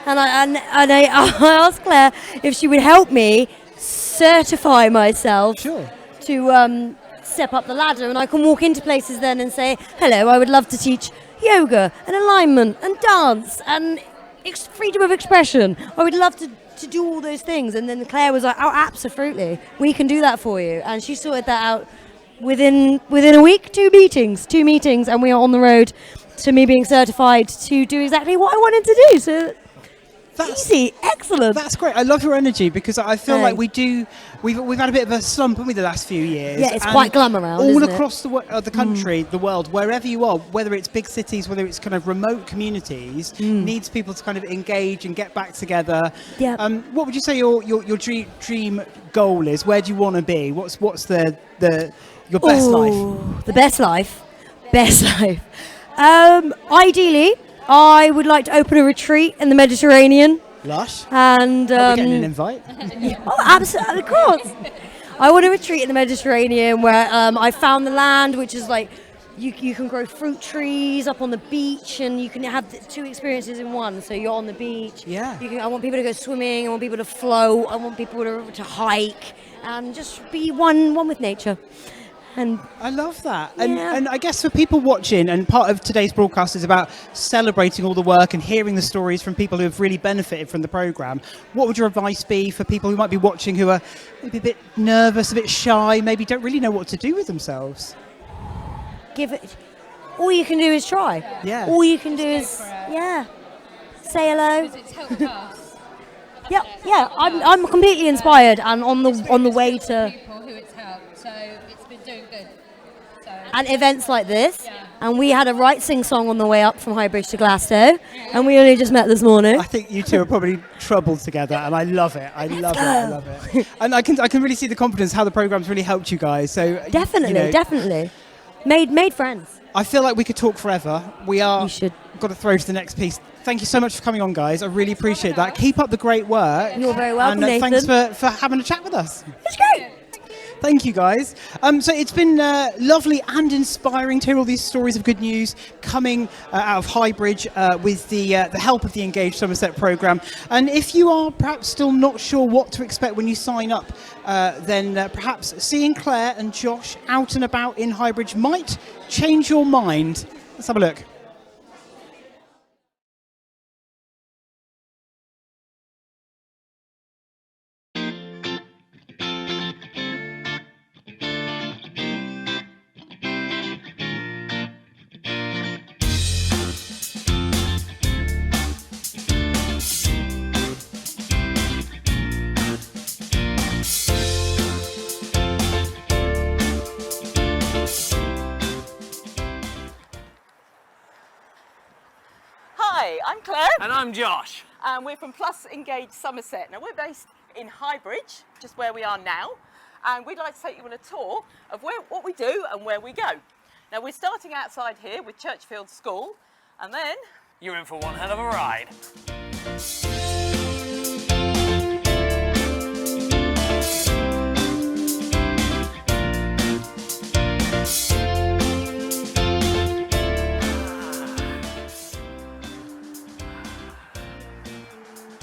and I asked Claire if she would help me certify myself to step up the ladder, and I can walk into places then and say, hello, I would love to teach yoga and alignment and dance and freedom of expression. I would love to do all those things. And then Claire was like, oh, absolutely, we can do that for you. And she sorted that out within a week, 2 meetings, and we are on the road to me being certified to do exactly what I wanted to do. So that's easy, excellent. That's great. I love your energy because I feel like Thanks. we've had a bit of a slump, haven't we, the last few years? Yeah, it's And quite glum around, all isn't it? across the country, the world, wherever you are, whether it's big cities, whether it's kind of remote communities, needs people to kind of engage and get back together. Yeah. What would you say your dream goal is? Where do you want to be? What's your best life? The best life. Best life. Ideally, I would like to open a retreat in the Mediterranean. Lush. And Are we getting an invite? oh, absolutely, of course. I want a retreat in the Mediterranean where I found the land, which is like you can grow fruit trees up on the beach, and you can have 2 experiences in one. So you're on the beach. Yeah. I want people to go swimming. I want people to float. I want people to hike and just be one with nature. And I love that. And I guess for people watching, and part of today's broadcast is about celebrating all the work and hearing the stories from people who have really benefited from the programme. What would your advice be for people who might be watching who are maybe a bit nervous, a bit shy, maybe don't really know what to do with themselves? give it. All you can do is try. Yeah. All you can do is say hello. It's helped us. Yeah. I'm completely inspired and on the way to. People who it's helped, so it's been doing good. So And events like this And we had a right sing-song on the way up from Highbridge to Glasgow, and we only just met this morning. I think you two are probably troubled together, and I love it. I love it. And I can really see the confidence, how the program's really helped you guys. So Definitely. Made friends. I feel like we could talk forever. Got to throw to the next piece. Thank you so much for coming on, guys. I really appreciate that. Keep up the great work. You're very welcome, and Nathan. Thanks for having a chat with us. It's great. Thank you, guys. So it's been lovely and inspiring to hear all these stories of good news coming out of Highbridge with the help of the Engage Somerset programme. And if you are perhaps still not sure what to expect when you sign up, then perhaps seeing Claire and Josh out and about in Highbridge might change your mind. Let's have a look. Hi, I'm Claire. And I'm Josh. And we're from Plus Engage Somerset. Now we're based in Highbridge, just where we are now. And we'd like to take you on a tour of what we do and where we go. Now we're starting outside here with Churchfield School, and then... You're in for one hell of a ride.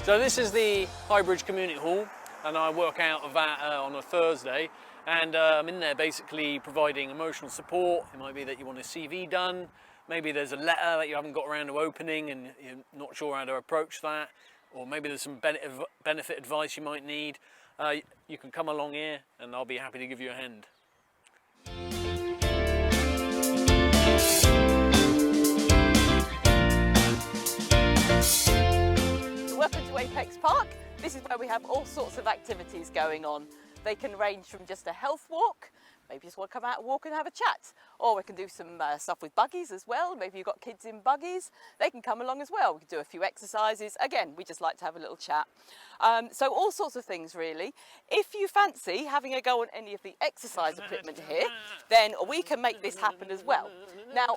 So this is the Highbridge Community Hall, and I work out of that on a Thursday, and I'm in there basically providing emotional support. It might be that you want a CV done, maybe there's a letter that you haven't got around to opening and you're not sure how to approach that, or maybe there's some benefit advice you might need. You can come along here and I'll be happy to give you a hand. Welcome to Apex Park. This is where we have all sorts of activities going on. They can range from just a health walk, maybe just want to come out and walk and have a chat, or we can do some stuff with buggies as well. Maybe you've got kids in buggies, they can come along as well. We can do a few exercises. Again, we just like to have a little chat. So all sorts of things really. If you fancy having a go on any of the exercise equipment here, then we can make this happen as well. Now,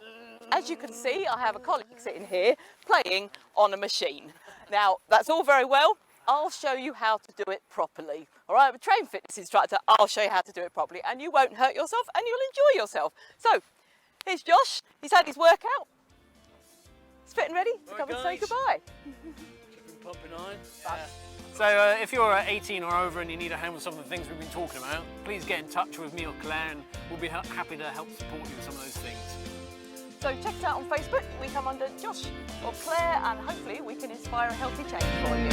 as you can see, I have a colleague sitting here playing on a machine. Now, that's all very well. I'll show you how to do it properly. All right, I'm a trained fitness instructor. I'll show you how to do it properly, and you won't hurt yourself and you'll enjoy yourself. So, here's Josh. He's had his workout. He's fit and ready to come and say goodbye. Pumping iron. So if you're 18 or over and you need a hand with some of the things we've been talking about, please get in touch with me or Claire, and we'll be happy to help support you with some of those things. So check us out on Facebook. We come under Josh or Claire, and hopefully we can inspire a healthy change for you.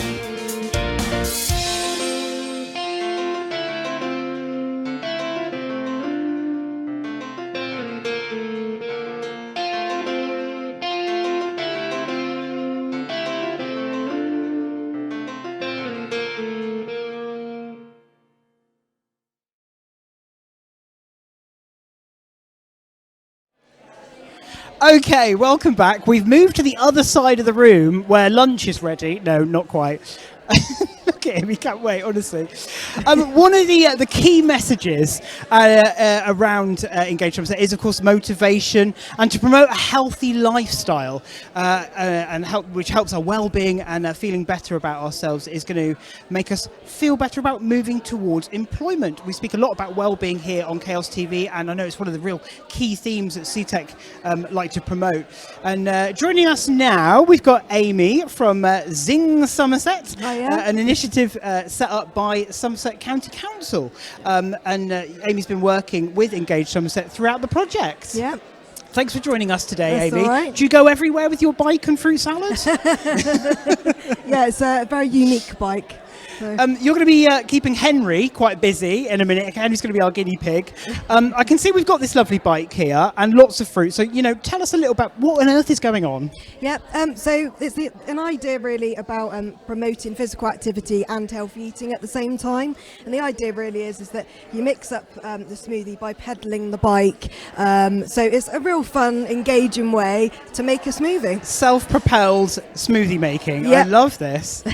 Okay, welcome back. We've moved to the other side of the room where lunch is ready. No, not quite. Look at him, he can't wait, honestly. One of the key messages around Engage Somerset is, of course, motivation and to promote a healthy lifestyle which helps our well-being and feeling better about ourselves is going to make us feel better about moving towards employment. We speak a lot about well-being here on Chaos TV, and I know it's one of the real key themes that CTEC like to promote. And joining us now, we've got Amy from Zing Somerset, an initiative set up by Somerset County Council. And Amy's been working with Engage Somerset throughout the project. Yeah. Thanks for joining us today, That's Amy. all right. Do you go everywhere with your bike and fruit salad? Yeah, it's a very unique bike. You're going to be keeping Henry quite busy in a minute. Henry's going to be our guinea pig. I can see we've got this lovely bike here and lots of fruit. So, tell us a little about what on earth is going on. Yeah, so it's an idea really about promoting physical activity and healthy eating at the same time. And the idea really is that you mix up the smoothie by pedalling the bike. So it's a real fun, engaging way to make a smoothie. Self-propelled smoothie making. Yeah. I love this.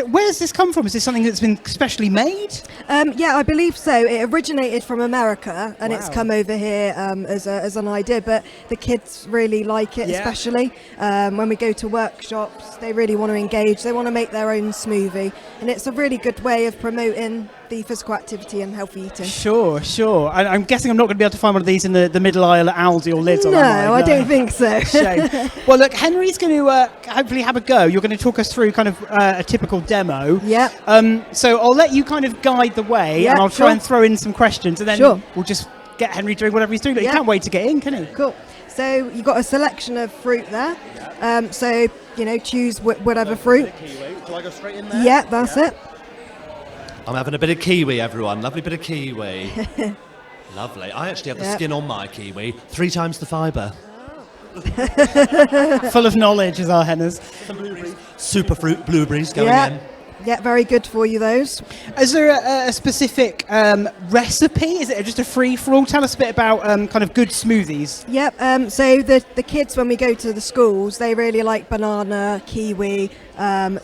Where's this come from? Is this something that's been specially made? Yeah, I believe so. It originated from America and it's come over here as an idea, but the kids really like it, especially when we go to workshops. They really want to engage. They want to make their own smoothie, and it's a really good way of promoting the physical activity and healthy eating. Sure. I'm guessing I'm not going to be able to find one of these in the middle aisle at Aldi or Lidl. No, I don't think so. Shame. Well, look, Henry's going to hopefully have a go. You're going to talk us through kind of a typical demo. Yeah. So I'll let you kind of guide the way, and I'll try and throw in some questions, and then we'll just get Henry doing whatever he's doing. He can't wait to get in, can he? Cool. So you've got a selection of fruit there. So, choose whatever fruit. Do I go straight in there? Yeah, that's it. I'm having a bit of kiwi, everyone. Lovely bit of kiwi. Lovely. I actually have the skin on my kiwi. 3 times the fibre. Full of knowledge is our Hennas. Super fruit blueberries going in. Yeah, very good for you, those. Is there a specific recipe? Is it just a free-for-all? Tell us a bit about kind of good smoothies. Yep, so the kids, when we go to the schools, they really like banana, kiwi,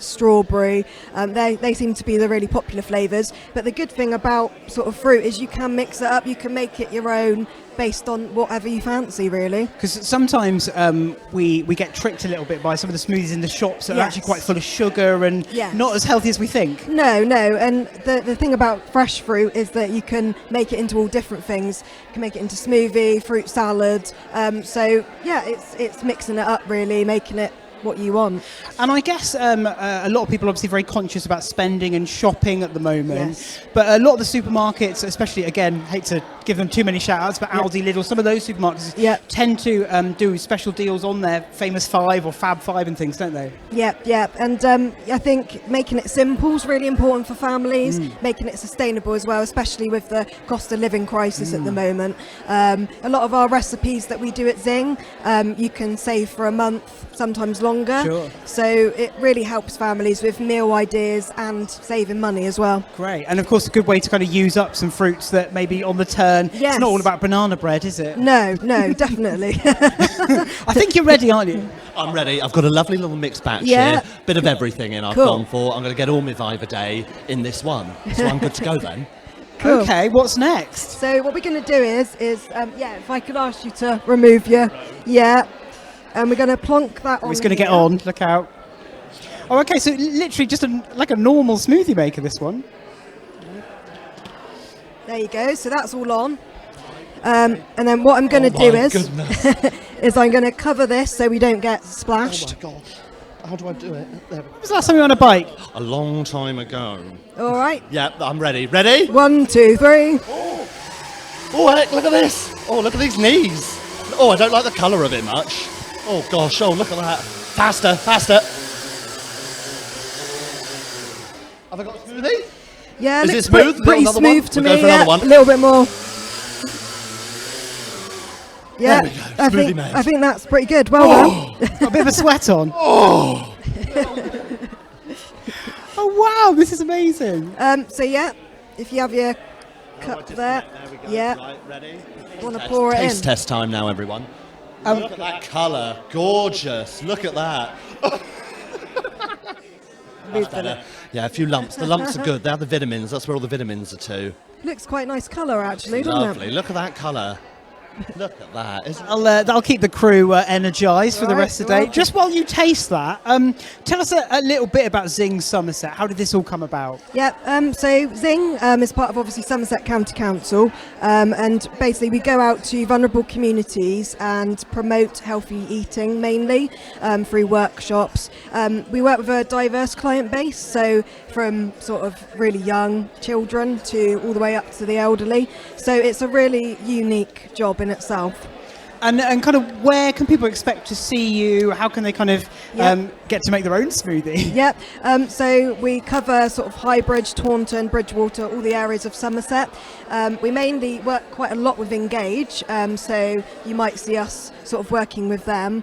strawberry. They seem to be the really popular flavours. But the good thing about sort of fruit is you can mix it up, you can make it your own based on whatever you fancy, really. Because sometimes we get tricked a little bit by some of the smoothies in the shops that are actually quite full of sugar and not as healthy as we think. No, and the thing about fresh fruit is that you can make it into all different things. You can make it into smoothie, fruit salad. So yeah, it's mixing it up, really, making it what you want. And I guess a lot of people are obviously very conscious about spending and shopping at the moment, but a lot of the supermarkets, especially, again, hate to give them too many shout outs, but Aldi, Lidl, some of those supermarkets tend to do special deals on their famous 5 or Fab 5 and things, don't they? Yeah, and I think making it simple is really important for families, making it sustainable as well, especially with the cost of living crisis at the moment. A lot of our recipes that we do at Zing, you can save for a month, sometimes longer. Sure. So it really helps families with meal ideas and saving money as well. Great. And of course, a good way to kind of use up some fruits that maybe on the turn. Yes. It's not all about banana bread, is it? No, definitely. I think you're ready, aren't you? I'm ready. I've got a lovely little mixed batch here. Bit of everything in I've gone for. I'm going to get all my Viva Day in this one. So I'm good to go then. Cool. Okay, what's next? So what we're going to do is if I could ask you to remove your, and we're going to plonk that on. It's going to get on, look out. Oh, okay, so literally just like a normal smoothie maker, this one. There you go, so that's all on. And then what I'm going to do is I'm going to cover this so we don't get splashed. Oh my gosh. How do I do it? There. When was the last time you were on a bike? A long time ago. All right. Yeah, I'm ready. Ready? 1, 2, 3. Oh, heck, look at this. Oh, look at these knees. Oh, I don't like the colour of it much. Oh, gosh. Oh, look at that. Faster. Have I got a smoothie? Yeah, Is looks it smooth? pretty Another smooth one? to We'll go me. for another one. A little bit more. Yeah, There we go. Smoothie made. I think that's pretty good. Well done. Got a bit of a sweat on. Oh. Oh, wow, this is amazing. So if you have your cup there, Right, ready? Want to pour it in. Taste test time now, everyone. Look at that colour. Gorgeous. Look at that. That's better. Yeah, a few lumps. The lumps are good. They're the vitamins. That's where all the vitamins are too. Looks quite nice colour, actually, doesn't it? Lovely. Look at that colour. Look at that. That'll keep the crew energised for the rest of the day. welcome. Just while you taste that, tell us a little bit about Zing Somerset. How did this all come about? Yeah, so Zing is part of obviously Somerset County Council, and basically we go out to vulnerable communities and promote healthy eating mainly through workshops. We work with a diverse client base, so from sort of really young children to all the way up to the elderly. So it's a really unique job in itself. And kind of where can people expect to see you? How can they kind of get to make their own smoothie? Yep. So we cover sort of Highbridge, Taunton, Bridgewater, all the areas of Somerset. We mainly work quite a lot with Engage, so you might see us sort of working with them.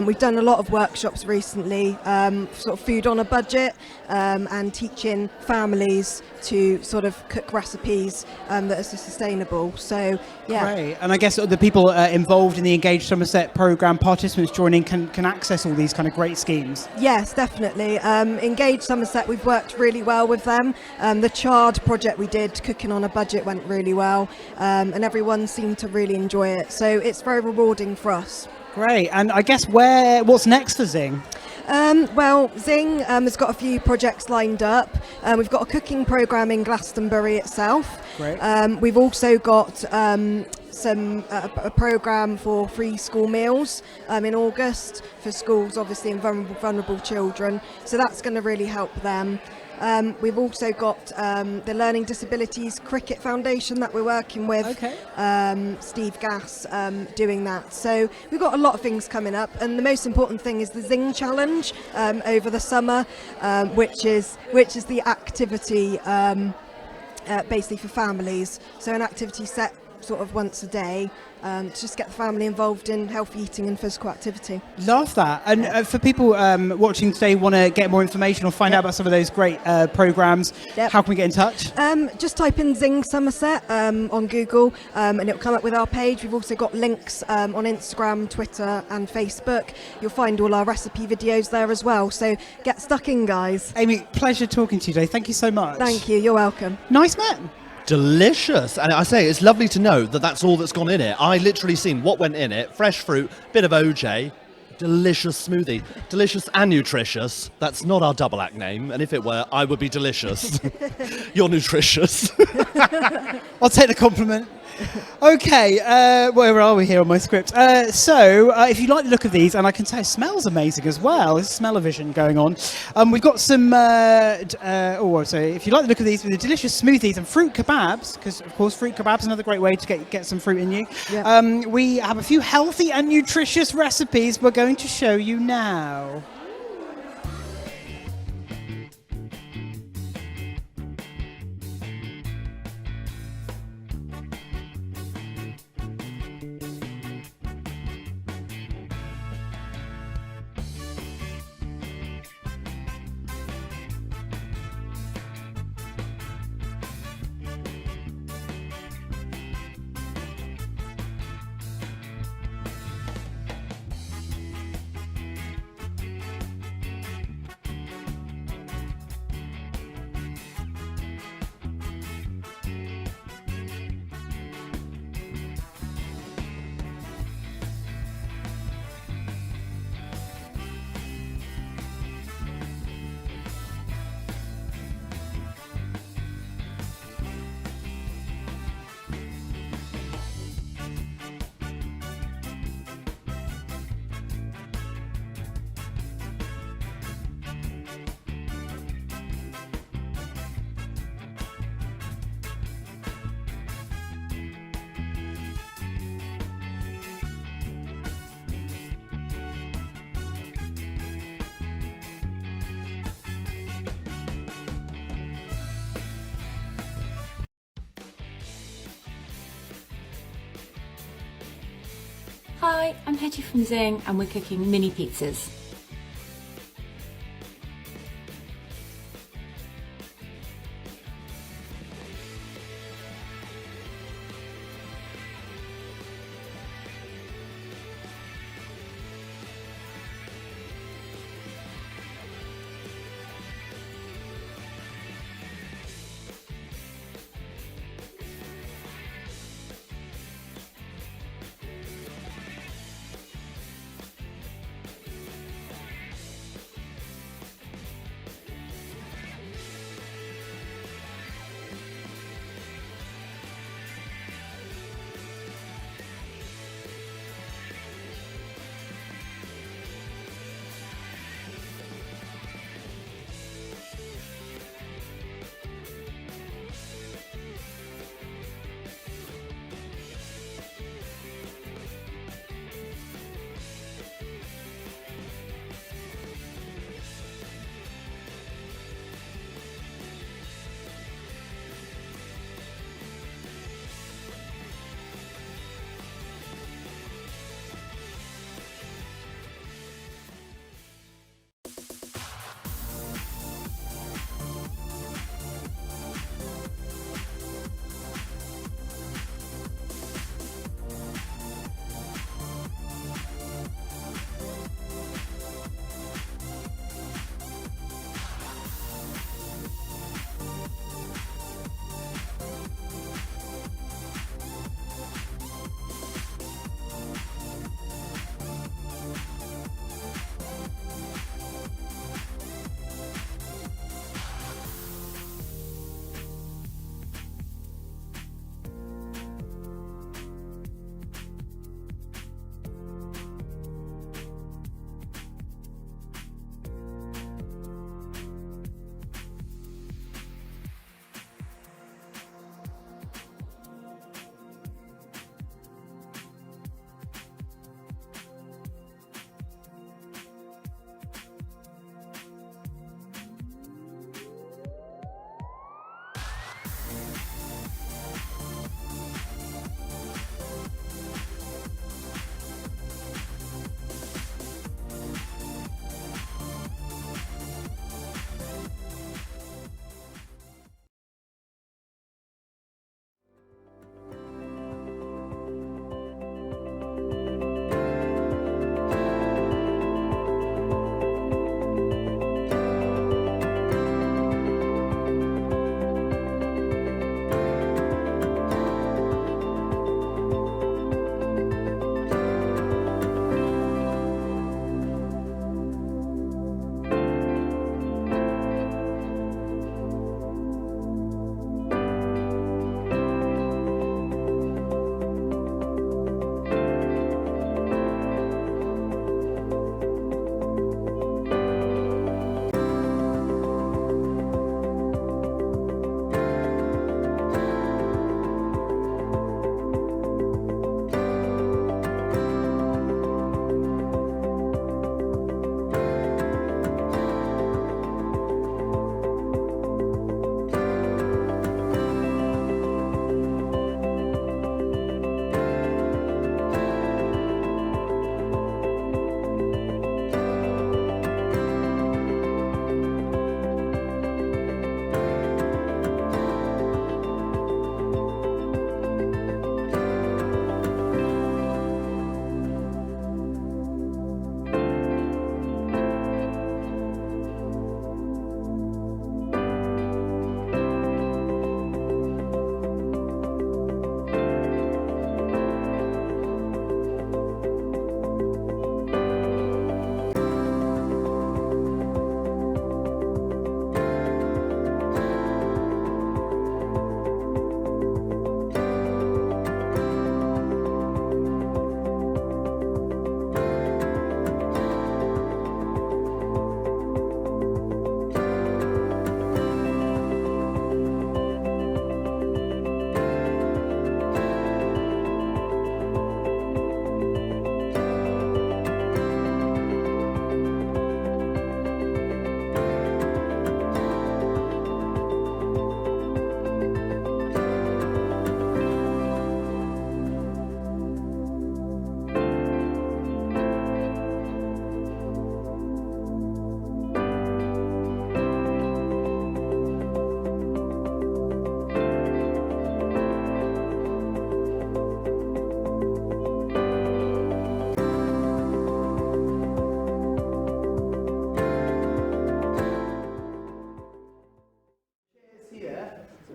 We've done a lot of workshops recently, sort of food on a budget, and teaching families to sort of cook recipes that are sustainable. So yeah. Great. And I guess the people involved in the Engage Somerset programme, participants joining, can access all these kind of great schemes. Yes, definitely. Engage Somerset, we've worked really well with them. The Chard project we did, Cooking on a Budget, went really well, and everyone seemed to really enjoy it. So it's very rewarding for us. Great. And I guess what's next for Zing? Well, Zing has got a few projects lined up. We've got a cooking programme in Glastonbury itself. Great. We've also got a programme for free school meals in August for schools, obviously, and vulnerable children. So that's going to really help them. We've also got the Learning Disabilities Cricket Foundation that we're working with. Okay. Steve Gass doing that. So we've got a lot of things coming up, and the most important thing is the Zing Challenge over the summer, which is the activity basically for families. So an activity set sort of once a day to just get the family involved in healthy eating and physical activity. Love that. And for people watching today want to get more information or find out about some of those great programmes, how can we get in touch? Just type in Zing Somerset on Google and it'll come up with our page. We've also got links on Instagram, Twitter and Facebook. You'll find all our recipe videos there as well. So get stuck in, guys. Amy, pleasure talking to you today. Thank you so much. Thank you. You're welcome. Nice man. Delicious. And I say it's lovely to know that that's all that's gone in it. I literally seen what went in it. Fresh fruit, bit of OJ, delicious smoothie. Delicious and nutritious. That's not our double act name, and if it were, I would be delicious. You're nutritious. I'll take the compliment. Okay, where are we here on my script? So if you like the look of these, and I can tell it smells amazing as well, there's smell-o-vision going on. We've got some, so if you like the look of these with the delicious smoothies and fruit kebabs, because of course fruit kebabs is another great way to get some fruit in you. Yep. We have a few healthy and nutritious recipes we're going to show you now. Hi, I'm Hetty from Zing and we're cooking mini pizzas.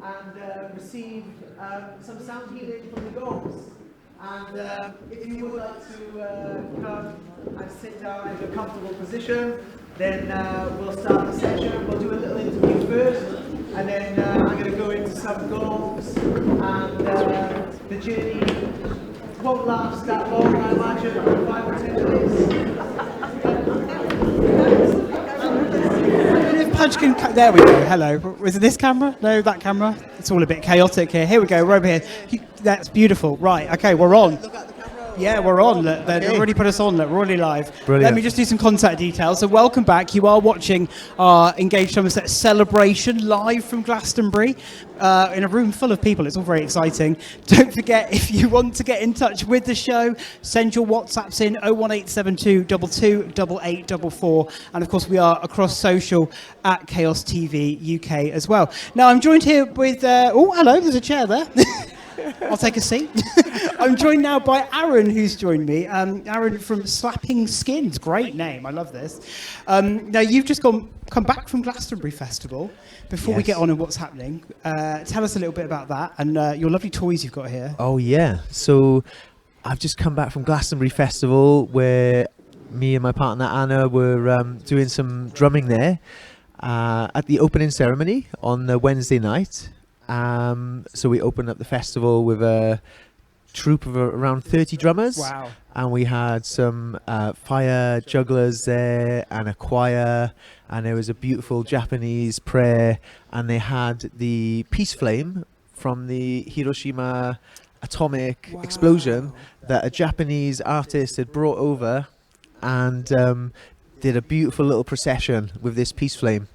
and receive some sound healing from the gongs. And if you would like to come and sit down in a comfortable position, then we'll start the session. We'll do a little interview first, and then I'm going to go into some gongs, and the journey won't last that long, I imagine, 5 or 10 minutes. There we go. Hello. Was it this camera? No, that camera. It's all a bit chaotic here. Here we go. We're over here. That's beautiful. Right. Okay, we're on. Yeah, we're on. Look, they've already put us on. Look, we're already live. Brilliant. Let me just do some contact details. So welcome back. You are watching our Engage Somerset celebration live from Glastonbury in a room full of people. It's all very exciting. Don't forget, if you want to get in touch with the show, send your WhatsApps in 01872 228844. And of course, we are across social at Chaos TV UK as well. Now, I'm joined here with... oh, hello. There's a chair there. I'll take a seat. I'm joined now by Aaron, who's joined me. Aaron from Slapping Skins. Great name. I love this. Now, you've just come back from Glastonbury Festival. Before we get on and what's happening, tell us a little bit about that and your lovely toys you've got here. Oh, yeah. So I've just come back from Glastonbury Festival where me and my partner Anna were doing some drumming there at the opening ceremony on the Wednesday night. So we opened up the festival with a troupe of around 30 drummers. Wow. And we had some fire jugglers there and a choir, and there was a beautiful Japanese prayer, and they had the peace flame from the Hiroshima atomic explosion that a Japanese artist had brought over and did a beautiful little procession with this peace flame.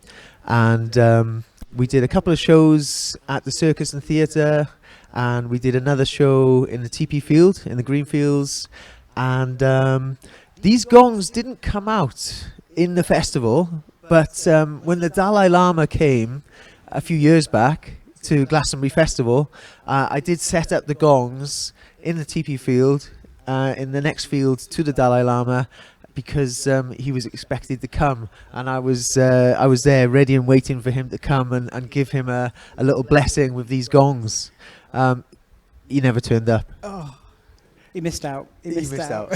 And we did a couple of shows at the Circus and Theatre, and we did another show in the teepee field, in the green fields. And these gongs didn't come out in the festival, but when the Dalai Lama came a few years back to Glastonbury Festival, I did set up the gongs in the teepee field, in the next field to the Dalai Lama, because he was expected to come, and I was there ready and waiting for him to come and give him a little blessing with these gongs. He never turned up. Oh, he missed out. He missed out.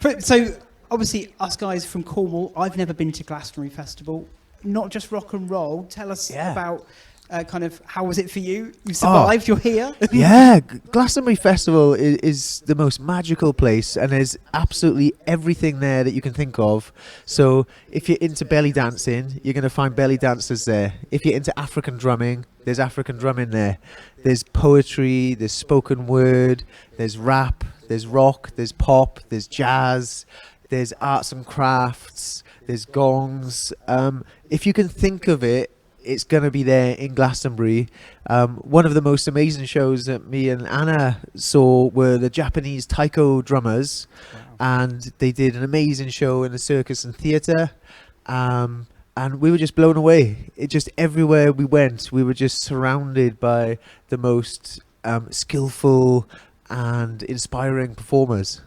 But, so obviously us guys from Cornwall, I've never been to Glastonbury Festival, not just rock and roll. Tell us about kind of how was it for you? You survived, you're here. Yeah, Glastonbury Festival is the most magical place, and there's absolutely everything there that you can think of. So if you're into belly dancing, you're going to find belly dancers there. If you're into African drumming, there's African drumming there. There's poetry, there's spoken word, there's rap, there's rock, there's pop, there's jazz, there's arts and crafts, there's gongs. If you can think of it, it's going to be there in Glastonbury. One of the most amazing shows that me and Anna saw were the Japanese taiko drummers. Wow. And they did an amazing show in the Circus and Theatre. And we were just blown away. It just everywhere we went, we were just surrounded by the most skillful and inspiring performers.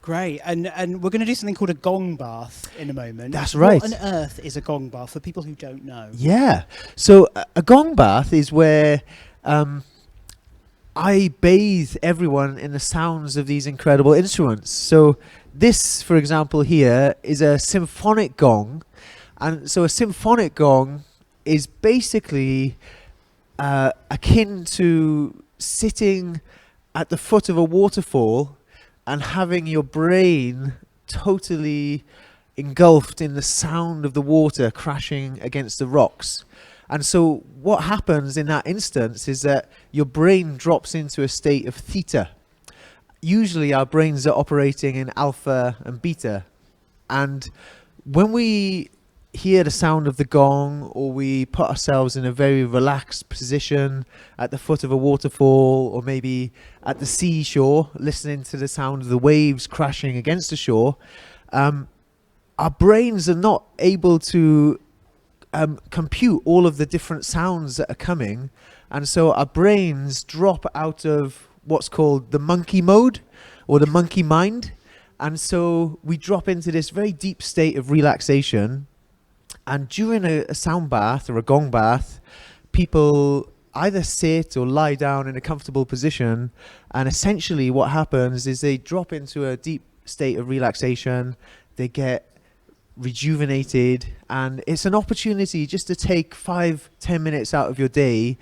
Great, and we're going to do something called a gong bath in a moment. That's right. What on earth is a gong bath for people who don't know? Yeah, so a gong bath is where I bathe everyone in the sounds of these incredible instruments. So this, for example, here is a symphonic gong, and so a symphonic gong is basically akin to sitting at the foot of a waterfall and having your brain totally engulfed in the sound of the water crashing against the rocks. And so what happens in that instance is that your brain drops into a state of theta. Usually our brains are operating in alpha and beta. And when we hear the sound of the gong, or we put ourselves in a very relaxed position at the foot of a waterfall, or maybe at the seashore, listening to the sound of the waves crashing against the shore, our brains are not able to compute all of the different sounds that are coming, and so our brains drop out of what's called the monkey mode, or the monkey mind, and so we drop into this very deep state of relaxation. And during a sound bath or a gong bath, people either sit or lie down in a comfortable position, and essentially what happens is they drop into a deep state of relaxation, they get rejuvenated, and it's an opportunity just to take 5-10 minutes out of your day,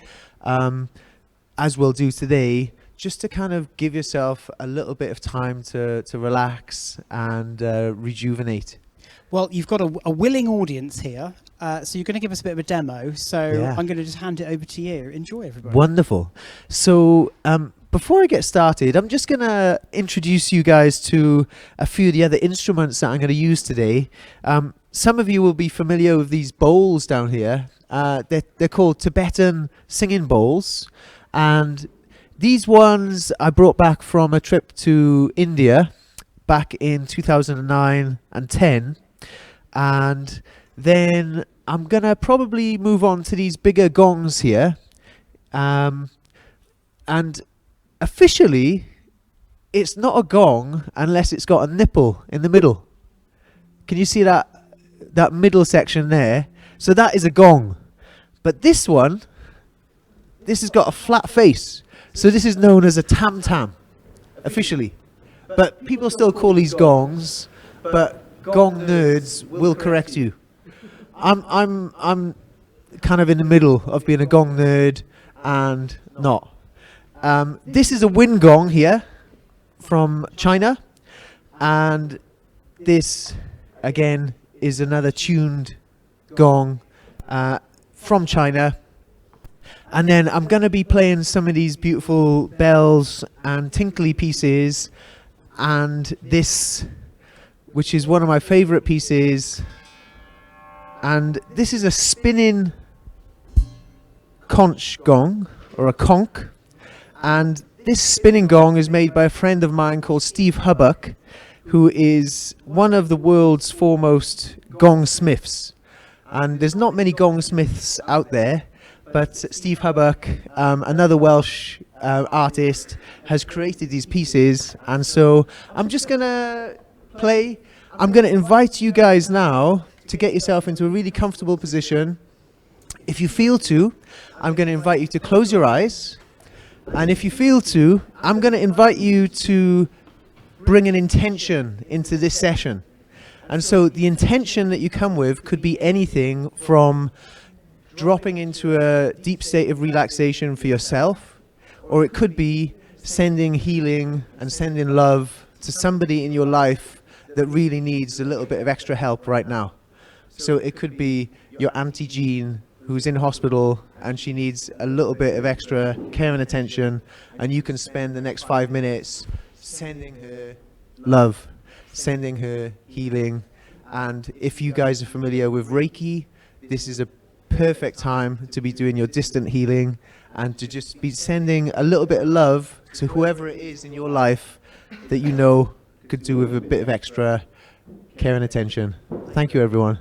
as we'll do today, just to kind of give yourself a little bit of time to relax and rejuvenate. Well, you've got a willing audience here, so you're going to give us a bit of a demo. So Yeah. I'm going to just hand it over to you. Enjoy, everybody. Wonderful. So before I get started, I'm just going to introduce you guys to a few of the other instruments that I'm going to use today. Some of you will be familiar with these bowls down here. They're called Tibetan singing bowls. And these ones I brought back from a trip to India back in 2009 and 10. And then I'm going to probably move on to these bigger gongs here. And officially, it's not a gong unless it's got a nipple in the middle. Can you see that middle section there? So that is a gong. But this one, this has got a flat face. So this is known as a tam-tam, officially. But people still call these gongs, but gong nerds will correct you. I'm kind of in the middle of being a gong nerd and not. This is a wind gong here from China, and this again is another tuned gong from China. And then I'm going to be playing some of these beautiful bells and tinkly pieces, and this, which is one of my favorite pieces, and this is a spinning conch gong, or a conch, and this spinning gong is made by a friend of mine called Steve Hubbuck, who is one of the world's foremost gong smiths. And there's not many gong smiths out there, but Steve Hubbuck, another Welsh artist, has created these pieces. And so I'm just going to play. I'm going to invite you guys now to get yourself into a really comfortable position. If you feel to, I'm going to invite you to close your eyes. And if you feel to, I'm going to invite you to bring an intention into this session. And so the intention that you come with could be anything from dropping into a deep state of relaxation for yourself, or it could be sending healing and sending love to somebody in your life that really needs a little bit of extra help right now. So it could be your Auntie Jean, who's in hospital and she needs a little bit of extra care and attention, and you can spend the next 5 minutes sending her love, sending her healing. And if you guys are familiar with Reiki, this is a perfect time to be doing your distant healing and to just be sending a little bit of love to whoever it is in your life that you know could do with a bit of extra care and attention. Thank you, everyone.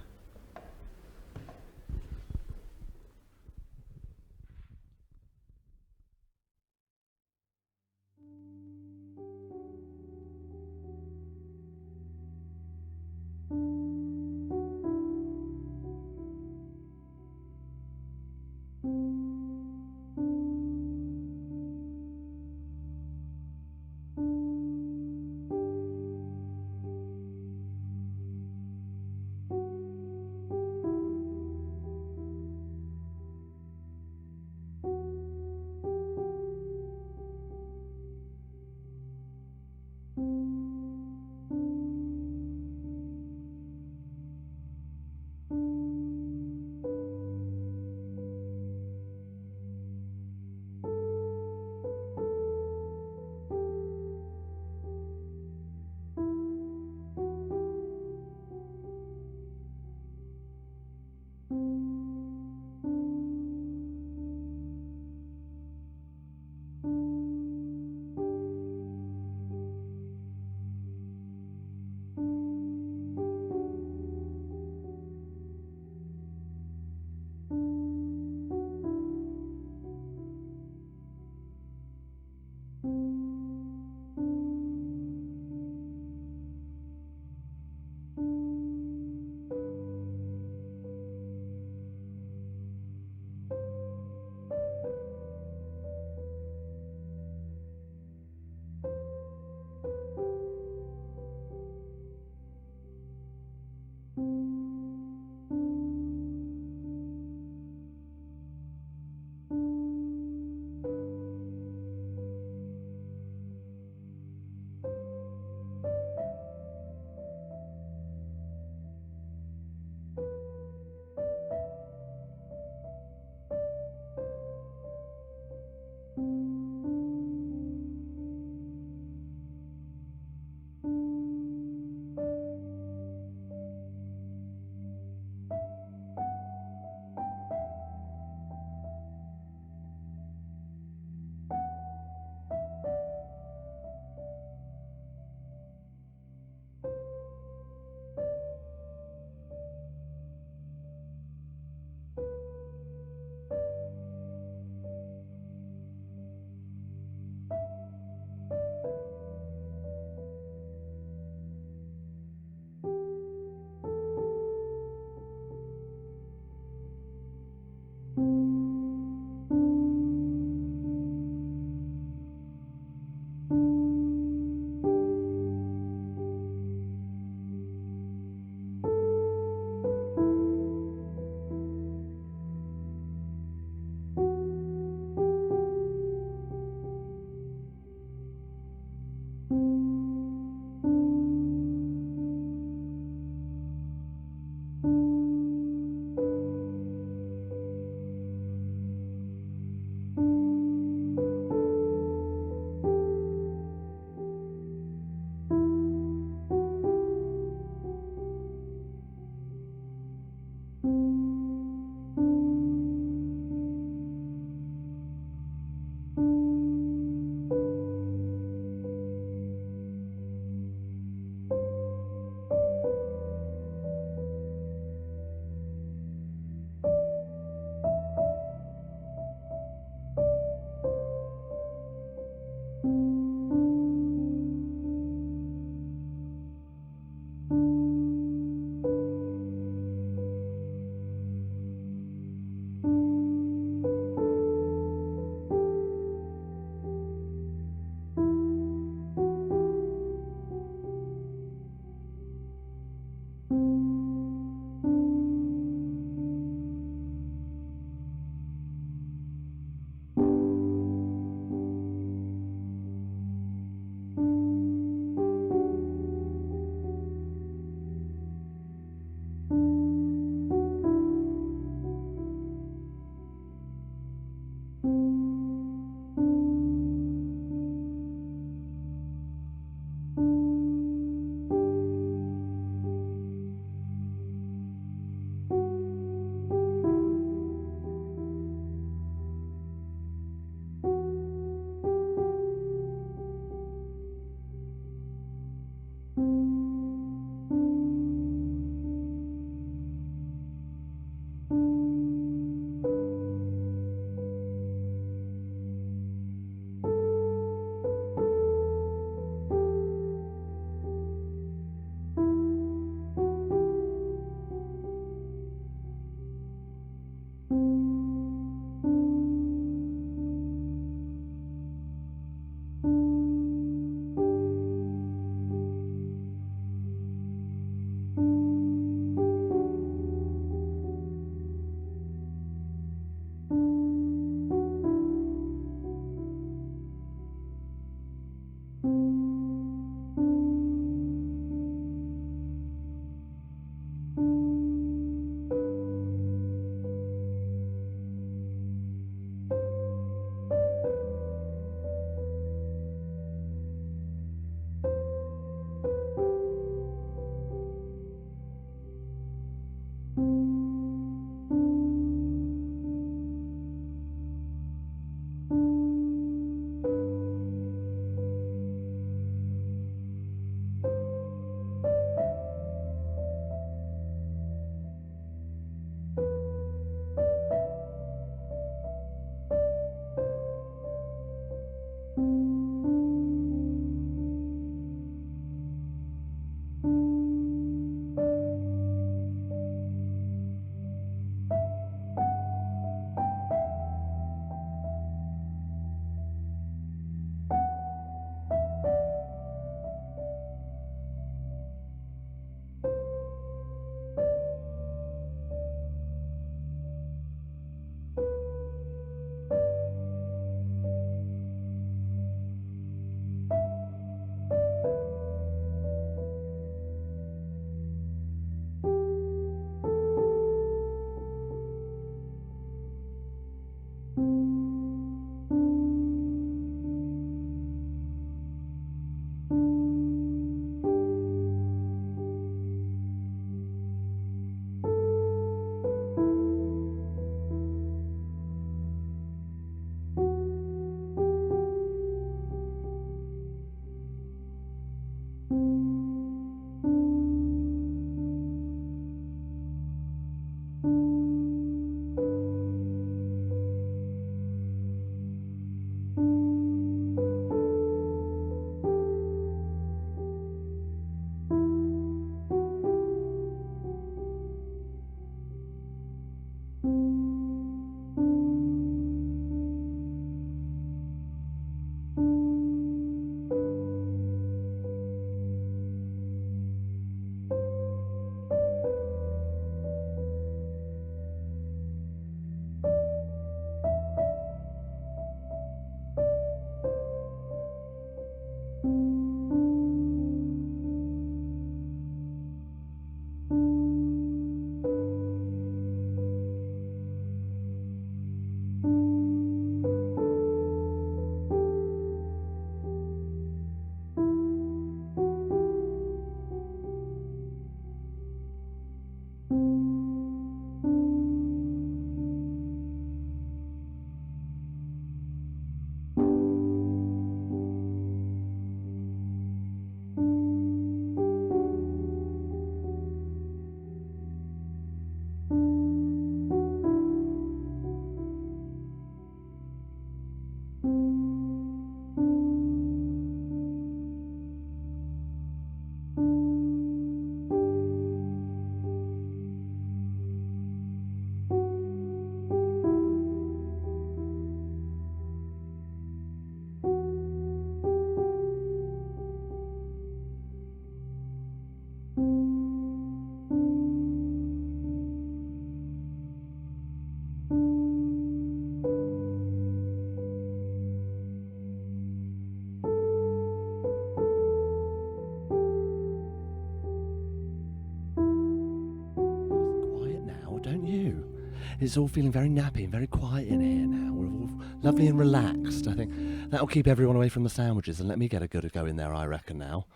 it's all feeling very nappy and very quiet in here now. We're all lovely and relaxed. I think that'll keep everyone away from the sandwiches and let me get a good go in there, I reckon, now.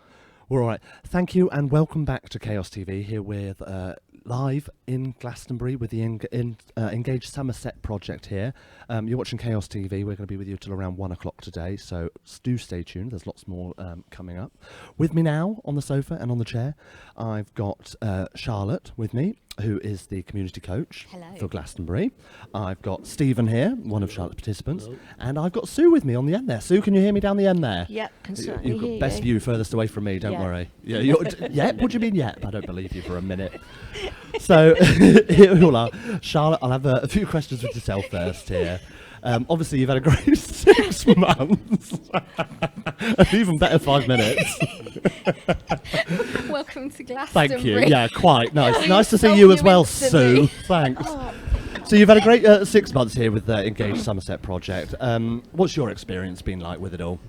We're all right. Thank you and welcome back to Chaos TV here with live in Glastonbury with the Engage Somerset project here. You're watching Chaos TV. We're going to be with you till around 1 o'clock today, so do stay tuned. There's lots more coming up. With me now on the sofa and on the chair, I've got Charlotte with me, who is the community coach for Glastonbury. I've got Stephen here, one of Charlotte's participants, and I've got Sue with me on the end there. Sue, can you hear me down the end there? Yep, can certainly You've got hear best you. view furthest away from me, don't worry. Yeah, yep, what do you mean yep? I don't believe you for a minute. So, here we all are. Charlotte, I'll have a few questions with yourself first here. Obviously, you've had a great 6 months. An even better 5 minutes. Welcome to Glastonbury. Thank you. Yeah, quite nice. We Nice to see felt you as well, Sue. instantly. Thanks. Oh. So you've had a great 6 months here with the Engage Somerset project. What's your experience been like with it all?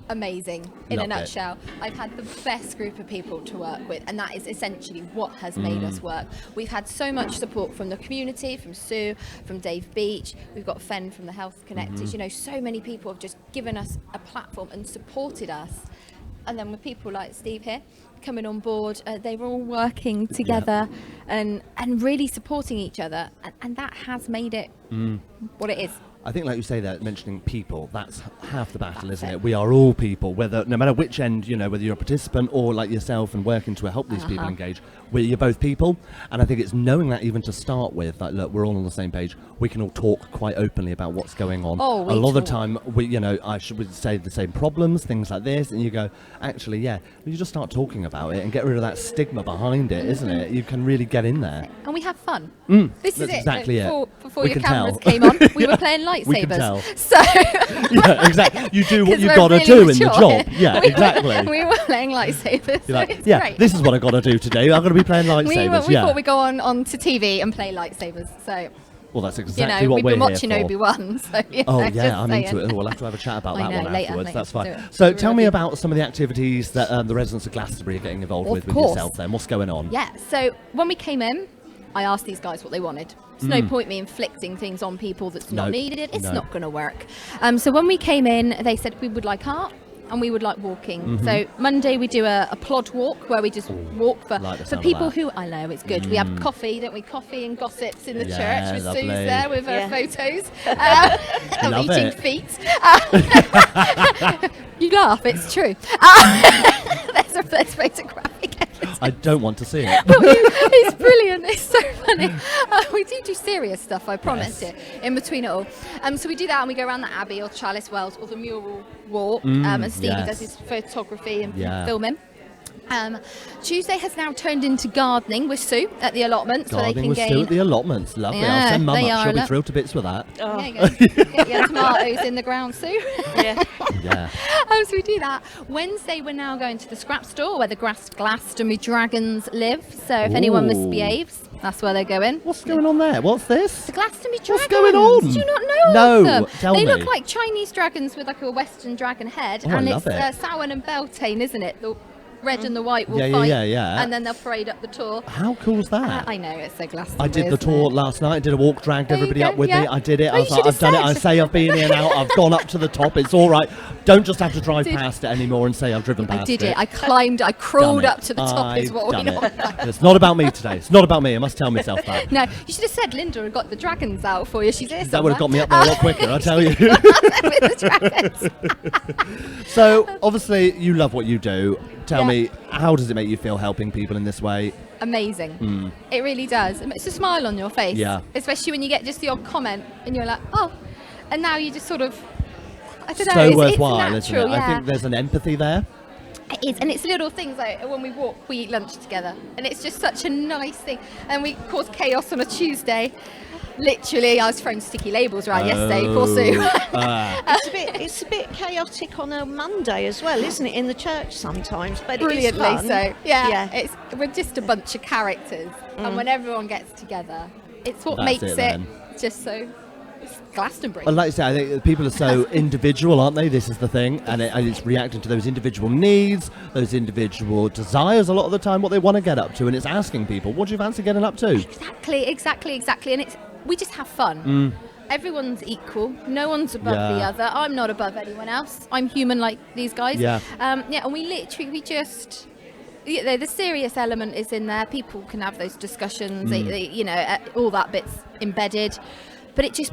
Amazing. In Love a nutshell, I've had the best group of people to work with, and that is essentially what has made us work. We've had so much support from the community, from Sue, from Dave Beach. We've got Fen from the Health Connectors. You know, so many people have just given us a platform and supported us. And then with people like Steve here coming on board, they were all working together and really supporting each other, and that has made it what it is. I think, like you say there, mentioning people, that's half the battle, isn't it? We are all people, no matter which end, you know, whether you're a participant or like yourself and working to help these people engage, you're both people. And I think it's knowing that even to start with, like, look, we're all on the same page. We can all talk quite openly about what's going on. Oh, a lot of the time, I would say the same problems, things like this, and you go, actually, yeah, you just start talking about it and get rid of that stigma behind it, isn't it? You can really get in there. And we have fun. That's This is it. exactly it. Before We your can cameras tell. came on, we were playing lightsabers. We can tell. So yeah, exactly. You do what 'Cause you we're got to really do in the mature. job. Yeah, exactly. We were playing lightsabers. You're So like, it's yeah, great. this is what I got to do today. I'm going to be playing lightsabers. We thought we'd go on to TV and play lightsabers. So well, that's exactly you know, what we've we're been here watching for. Obi-Wan. So, you Oh know, yeah, I'm just into saying. it. We'll have to have a chat about I that know, one later, afterwards. later, That's we'll fine. do it. So Do a tell me review. about some of the activities that the residents of Glastonbury are getting involved Of with course. yourself. Then what's going on? Yeah, so when we came in, I asked these guys what they wanted. There's no point me inflicting things on people that's not needed. It's not going to work. So when we came in, they said we would like art and we would like walking. So Monday we do a plod walk where we just walk for people who, I know, it's good. We have coffee, don't we? Coffee and gossips in the Yeah, church with lovely. Sue's there with her photos of Love eating it. feet. You laugh, it's true. There's photographic evidence. I don't want to see it. It's brilliant. It's so funny. We do serious stuff, I promise you, in between it all. So we do that and we go around the Abbey or Chalice Wells or the mural walk. And Stevie does his photography and filming. Tuesday has now turned into gardening with Sue at the allotments. Gardening so they can with gain. Sue at the allotments. Lovely. Yeah, I'll send Mum they up. are She'll be lo- thrilled to bits with that. There you go. Get your tomatoes in the ground, Sue. Yeah. Yeah. So we do that. Wednesday, we're now going to the scrap store where the Glastonbury dragons live. So if anyone Ooh. misbehaves, that's where they go in. What's going on there? What's this? The Glastonbury dragons. What's going on? Do you not know No, of them? tell they me. look like Chinese dragons with like a Western dragon head, Oh, I and love it's it. Samhain and Beltane, isn't it? The red and the white will Yeah, yeah, fight, yeah. and then they'll parade up the tour. How cool's that? I know, it's so Glastonbury. I did the isn't tour it? last night. I did a walk, dragged There you everybody go, up with me. yeah. I did it. Oh, I you was like, should I've have done it. I said. say I've been here now. I've gone up to the top. It's all right. Don't just have to drive Did- past it anymore and say I've driven past I did it. I climbed. I crawled Done it. up to the top. Is what we I've done know. it. It's not about me today. It's not about me. I must tell myself that. No, you should have said Linda had got the dragons out for you. She's here. That would have got me up there a lot quicker, I tell you. With the dragons. So, obviously, you love what you do. Tell Yeah. me, how does it make you feel helping people in this way? Amazing. It really does. It makes a smile on your face. Yeah. Especially when you get just the odd comment and you're like, oh, and now you just sort of, I don't know. So it's worthwhile, natural, isn't it? yeah. I think there's an empathy there. It is, and it's little things like when we walk, we eat lunch together, and it's just such a nice thing. And we cause chaos on a Tuesday. Literally, I was throwing sticky labels around yesterday. Poor Sue. It's a bit chaotic on a Monday as well, isn't it? In the church sometimes, but Brilliantly it is fun. so. Yeah. We're just a bunch of characters, and when everyone gets together, it's what That's makes it it then. just so. It's Glastonbury. Well, like I say, I think that people are so individual, aren't they? This is the thing, and it's reacting to those individual needs, those individual desires. A lot of the time, what they want to get up to, and it's asking people, "What do you fancy getting up to?" Exactly, and we just have fun. Everyone's equal. No one's above the other. I'm not above anyone else. I'm human like these guys. And we just. The serious element is in there. People can have those discussions. All that bit's embedded, but it just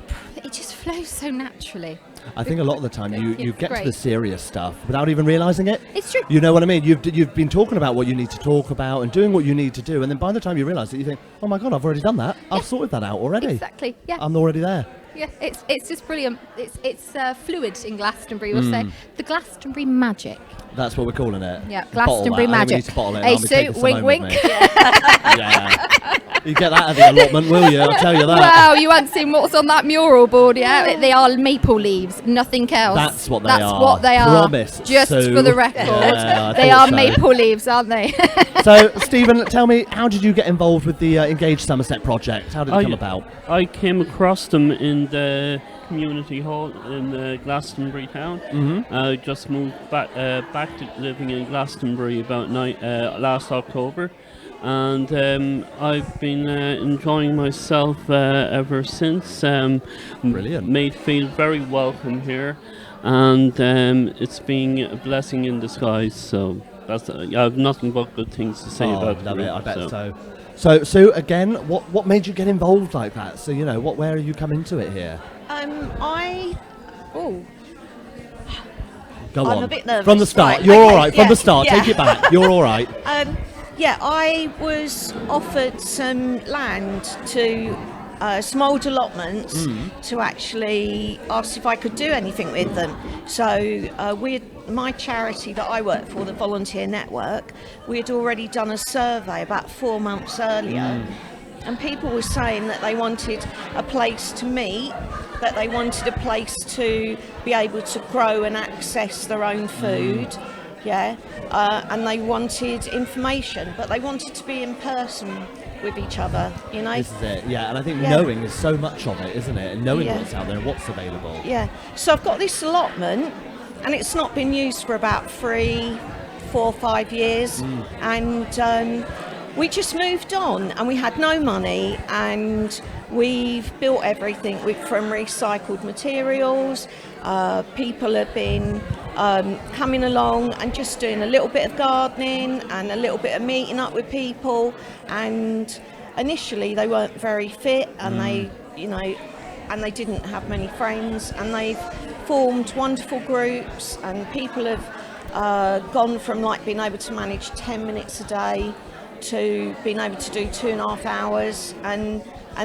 flows so naturally. I think a lot of the time you get to the great. serious stuff without even realising it. It's true. You know what I mean? You've been talking about what you need to talk about and doing what you need to do, and then by the time you realise it, you think, oh my God, I've already done that. I've sorted that out already. Exactly. Yeah. I'm already there. Yeah, it's just brilliant. It's fluid in Glastonbury. We'll say the Glastonbury magic. That's what we're calling it. Yeah, Bottle Glastonbury that. I think we magic. need to bottle it. Hey, I'll be taking Sue, some wink, home with wink. me. Yeah. You get that at the allotment, will you? I'll tell you that. Wow, you haven't seen what's on that mural board yet? They are maple leaves, nothing else. That's what they are. That's what they are. Promise, Just Sue. for the record, Yeah, I they thought are so. maple leaves, aren't they? So, Stephen, tell me, how did you get involved with the Engage Somerset project? How did it come about? I came across them in the community hall in Glastonbury town. I just moved back to living in Glastonbury about last October, and I've been enjoying myself ever since. Brilliant. Made feel very welcome here, and it's been a blessing in disguise. So I have nothing but good things to say about love the it. group, I bet so. So again, what made you get involved like that? So where are you coming to it here? Go on. I'm a bit nervous. From the start, Right, you're okay, all right. From yeah, the start, yeah. take it back. You're all right. I was offered some land to small allotments to actually ask if I could do anything with them. So my charity that I work for, the Volunteer Network, we had already done a survey about 4 months earlier. And people were saying that they wanted a place to meet, that they wanted a place to be able to grow and access their own food, and they wanted information, but they wanted to be in person with each other, This is it, and I think knowing is so much of it, isn't it? And knowing what's out there and what's available. So I've got this allotment, and it's not been used for about 3, 4, 5 years, and we just moved on, and we had no money, and we've built everything from recycled materials. People have been coming along and just doing a little bit of gardening and a little bit of meeting up with people, and initially they weren't very fit, and they didn't have many friends, and they've formed wonderful groups, and people have gone from being able to manage 10 minutes a day to being able to do 2.5 hours, and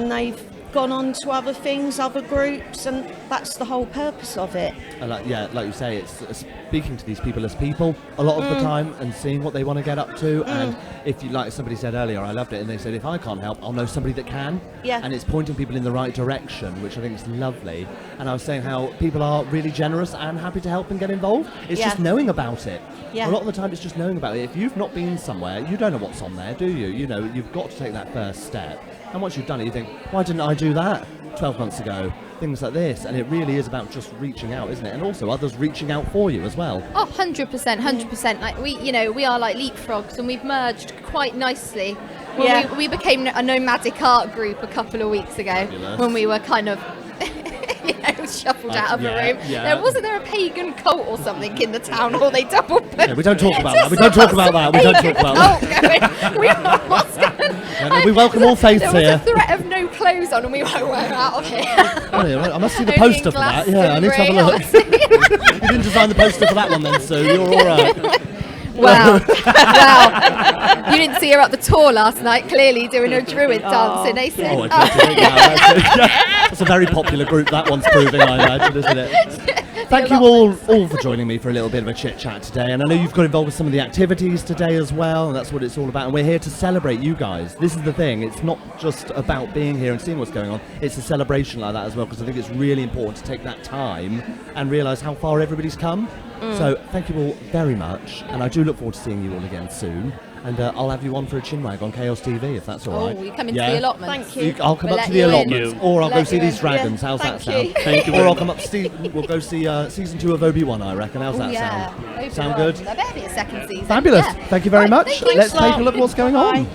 they've gone on to other things, other groups, and that's the whole purpose of it. And like you say, it's speaking to these people as people a lot of the time and seeing what they want to get up to. And if you, like somebody said earlier, I loved it, and they said, if I can't help, I'll know somebody that can. And it's pointing people in the right direction, which I think is lovely. And I was saying how people are really generous and happy to help and get involved. It's just knowing about it. A lot of the time it's just knowing about it. If you've not been somewhere, you don't know what's on there, do you? You've got to take that first step. And once you've done it, you think, why didn't I do that 12 months ago? Things like this. And it really is about just reaching out, isn't it? And also others reaching out for you as well. Oh, 100%. Like we are like leapfrogs, and we've merged quite nicely. When we became a nomadic art group a couple of weeks ago. Fabulous. When we were kind of shuffled out of the room. Wasn't there a pagan cult or something in the town, or they double booked? We don't talk about that. We don't talk about that. We don't talk about that. We welcome all faiths here. There was a threat of no clothes on, and we were out of here. I must see the poster for that. I need to have a look. You didn't design the poster for that one then, Sue. You're all right. Wow. You didn't see her at the tour last night, clearly doing her druid dancing, eh, Sue? Oh, that's a very popular group, that one's proving, I imagine, isn't it? Thank you all for joining me for a little bit of a chit chat today, and I know you've got involved with some of the activities today as well, and that's what it's all about, and we're here to celebrate you guys. This is the thing, it's not just about being here and seeing what's going on, it's a celebration like that as well, because I think it's really important to take that time and realise how far everybody's come. So thank you all very much, and I do look forward to seeing you all again soon. And I'll have you on for a chinwag on Chaos TV if that's all right. Oh, you come into the allotments. Thank you. I'll come up to the allotments, or I'll go see these dragons. How's that sound? Thank you. Or I'll come up. We'll go see season 2 of Obi-Wan. I reckon. How's that sound? Sound good? There better be a second season. Fabulous. Thank you very much. Thank you. Let's take a look at what's going on.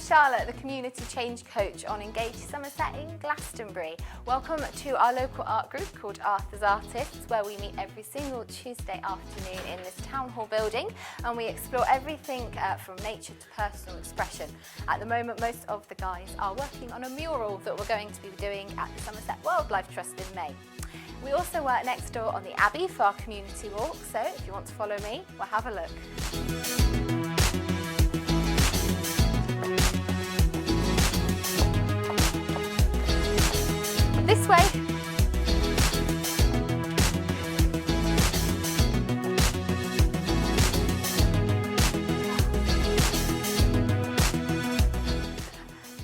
Charlotte, the Community Change Coach on Engage Somerset in Glastonbury. Welcome to our local art group called Arthur's Artists, where we meet every single Tuesday afternoon in this town hall building, and we explore everything from nature to personal expression. At the moment, most of the guys are working on a mural that we're going to be doing at the Somerset Wildlife Trust in May. We also work next door on the Abbey for our community walk, so if you want to follow me, we'll have a look. This way.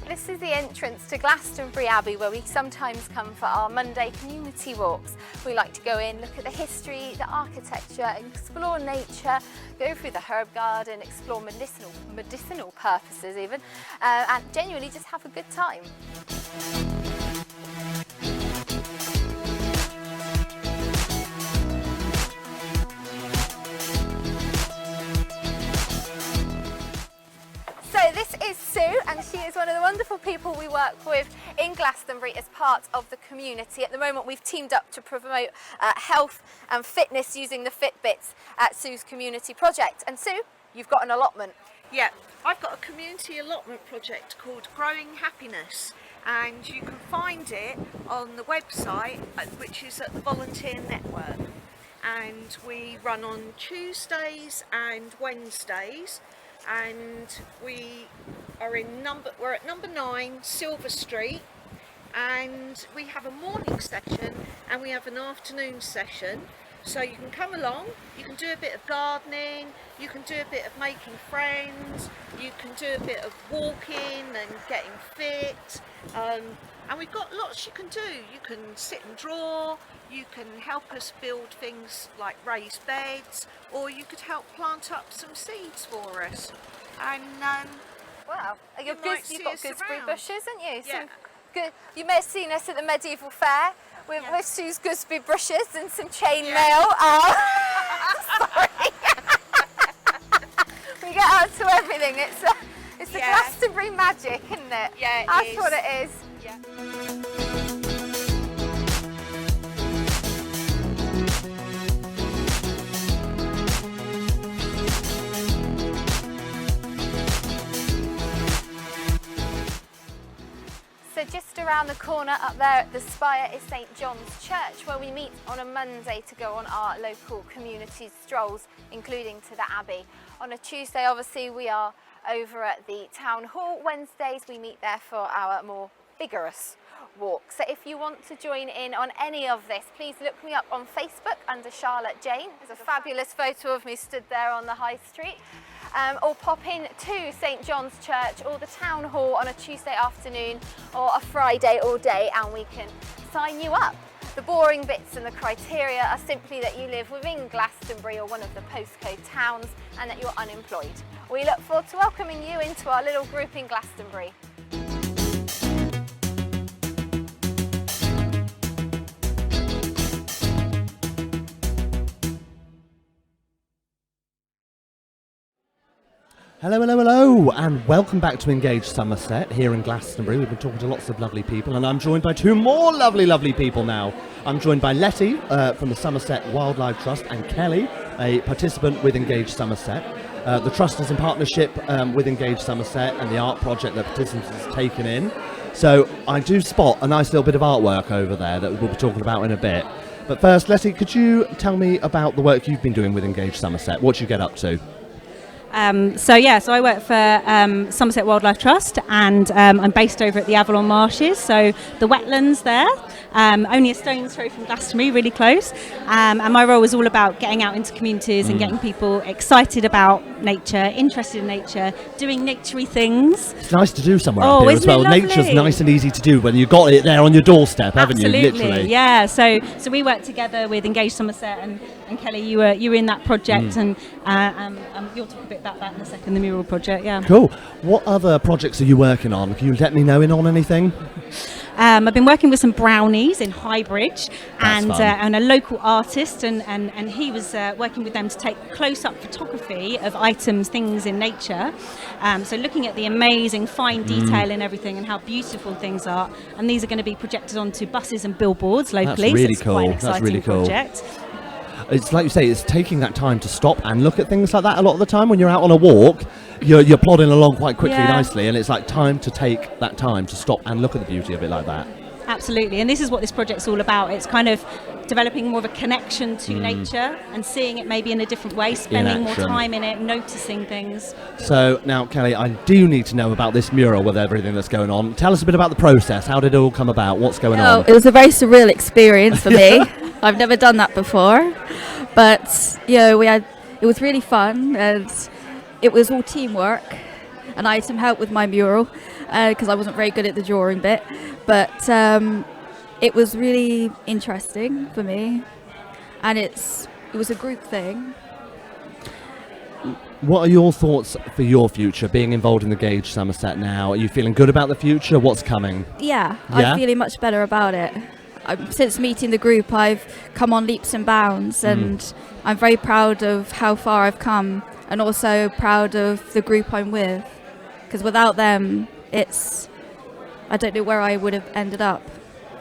This is the entrance to Glastonbury Abbey, where we sometimes come for our Monday community walks. We like to go in, look at the history, the architecture, explore nature, go through the herb garden, explore medicinal purposes even, and genuinely just have a good time. So this is Sue, and she is one of the wonderful people we work with in Glastonbury as part of the community. At the moment, we've teamed up to promote health and fitness using the Fitbits at Sue's community project. And Sue, you've got an allotment. Yeah, I've got a community allotment project called Growing Happiness, and you can find it on the website, which is at the Volunteer Network. And we run on Tuesdays and Wednesdays, and we're at number 9 Silver Street, and we have a morning session and we have an afternoon session. So you can come along, you can do a bit of gardening, you can do a bit of making friends, you can do a bit of walking and getting fit, and we've got lots you can do. You can sit and draw, you can help us build things like raised beds, or you could help plant up some seeds for us. And wow, you've got gooseberry bushes, haven't you? Yeah. You may have seen us at the medieval fair with Sue's gooseberry bushes and some chainmail. Sorry. We get out to everything. It's the Glastonbury magic, isn't it? Yeah, That's what it is. Yeah. So just around the corner up there at the spire is St John's Church, where we meet on a Monday to go on our local community strolls, including to the Abbey. On a Tuesday, obviously, we are over at the Town Hall. Wednesdays, we meet there for our more vigorous walk. So if you want to join in on any of this, please look me up on Facebook under Charlotte Jane. There's a fabulous photo of me stood there on the high street. Or pop in to St John's Church or the Town Hall on a Tuesday afternoon or a Friday all day, and we can sign you up. The boring bits and the criteria are simply that you live within Glastonbury or one of the postcode towns and that you're unemployed. We look forward to welcoming you into our little group in Glastonbury. Hello, hello, hello, and welcome back to Engage Somerset here in Glastonbury. We've been talking to lots of lovely people, and I'm joined by 2 more lovely people now. I'm joined by Letty from the Somerset Wildlife Trust, and Kelly, a participant with Engage Somerset. The Trust is in partnership with Engage Somerset and the art project that participants have taken in. So I do spot a nice little bit of artwork over there that we'll be talking about in a bit. But first, Letty, could you tell me about the work you've been doing with Engage Somerset? What do you get up to? So I work for Somerset Wildlife Trust, and I'm based over at the Avalon Marshes, so the wetlands there, only a stone's throw from Glastonbury, really close, and my role is all about getting out into communities and getting people excited about nature, interested in nature, doing naturey things. It's nice to do somewhere up here as well. Isn't it Nature's lovely? nice and easy to do when you've got it there on your doorstep, haven't Absolutely, you? Literally. yeah. So we work together with Engage Somerset, and Kelly, you were in that project, and you'll talk a bit about that in a second, the mural project, yeah. Cool. What other projects are you working on? Can you let me know in on anything? I've been working with some brownies in Highbridge and fun. a local artist, and he was working with them to take close-up photography of items, things in nature. So looking at the amazing fine detail in everything and how beautiful things are. And these are going to be projected onto buses and billboards locally. That's really so it's quite an cool. That's really exciting cool. project. It's like you say, it's taking that time to stop and look at things like that. A lot of the time when you're out on a walk, you're plodding along quite quickly, nicely, and it's like time to take that time to stop and look at the beauty of it like that. Absolutely, and this is what this project's all about. It's kind of developing more of a connection to nature and seeing it maybe in a different way, spending more action. time in it, noticing things. So now, Kelly, I do need to know about this mural with everything that's going on. Tell us a bit about the process. How did it all come about? What's going on? It was a very surreal experience for me. I've never done that before, but it was really fun, and it was all teamwork. And I had some help with my mural because I wasn't very good at the drawing bit, but it was really interesting for me, and it was a group thing. What are your thoughts for your future, being involved in the Gauge Somerset now? Are you feeling good about the future? What's coming? Yeah, I'm feeling much better about it. Since meeting the group, I've come on leaps and bounds, and I'm very proud of how far I've come, and also proud of the group I'm with, because without them, I don't know where I would have ended up.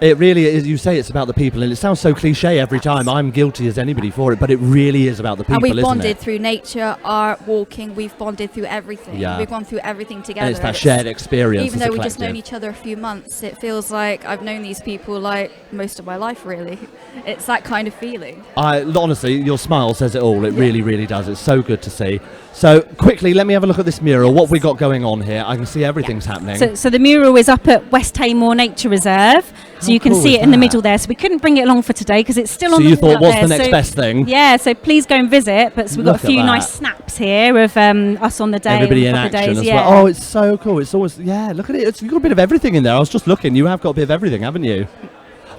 It really is. You say it's about the people, and it sounds so cliche every time. I'm guilty as anybody for it, but it really is about the people, And we've isn't bonded it? through nature, art, walking. We've bonded through everything. Yeah. We've gone through everything together. And it's that shared experience. Even as a though we've just known collective. each other a few months, it feels like I've known these people like most of my life, really. It's that kind of feeling. Honestly, your smile says it all. It really, really does. It's so good to see. So quickly, let me have a look at this mural. What have we got going on here? I can see everything's happening. So the mural is up at West Haymore Nature Reserve, so you can cool see is it in the that? middle there. So we couldn't bring it along for today because it's still on So the you wall thought, up what's there. the next So- best thing? Yeah, so please go and visit. But we've got Look a at few that. nice snaps here of us on the day. Everybody and in a couple of action days. as well. Oh, it's so cool. It's always, look at it. You've got a bit of everything in there. I was just looking. You have got a bit of everything, haven't you?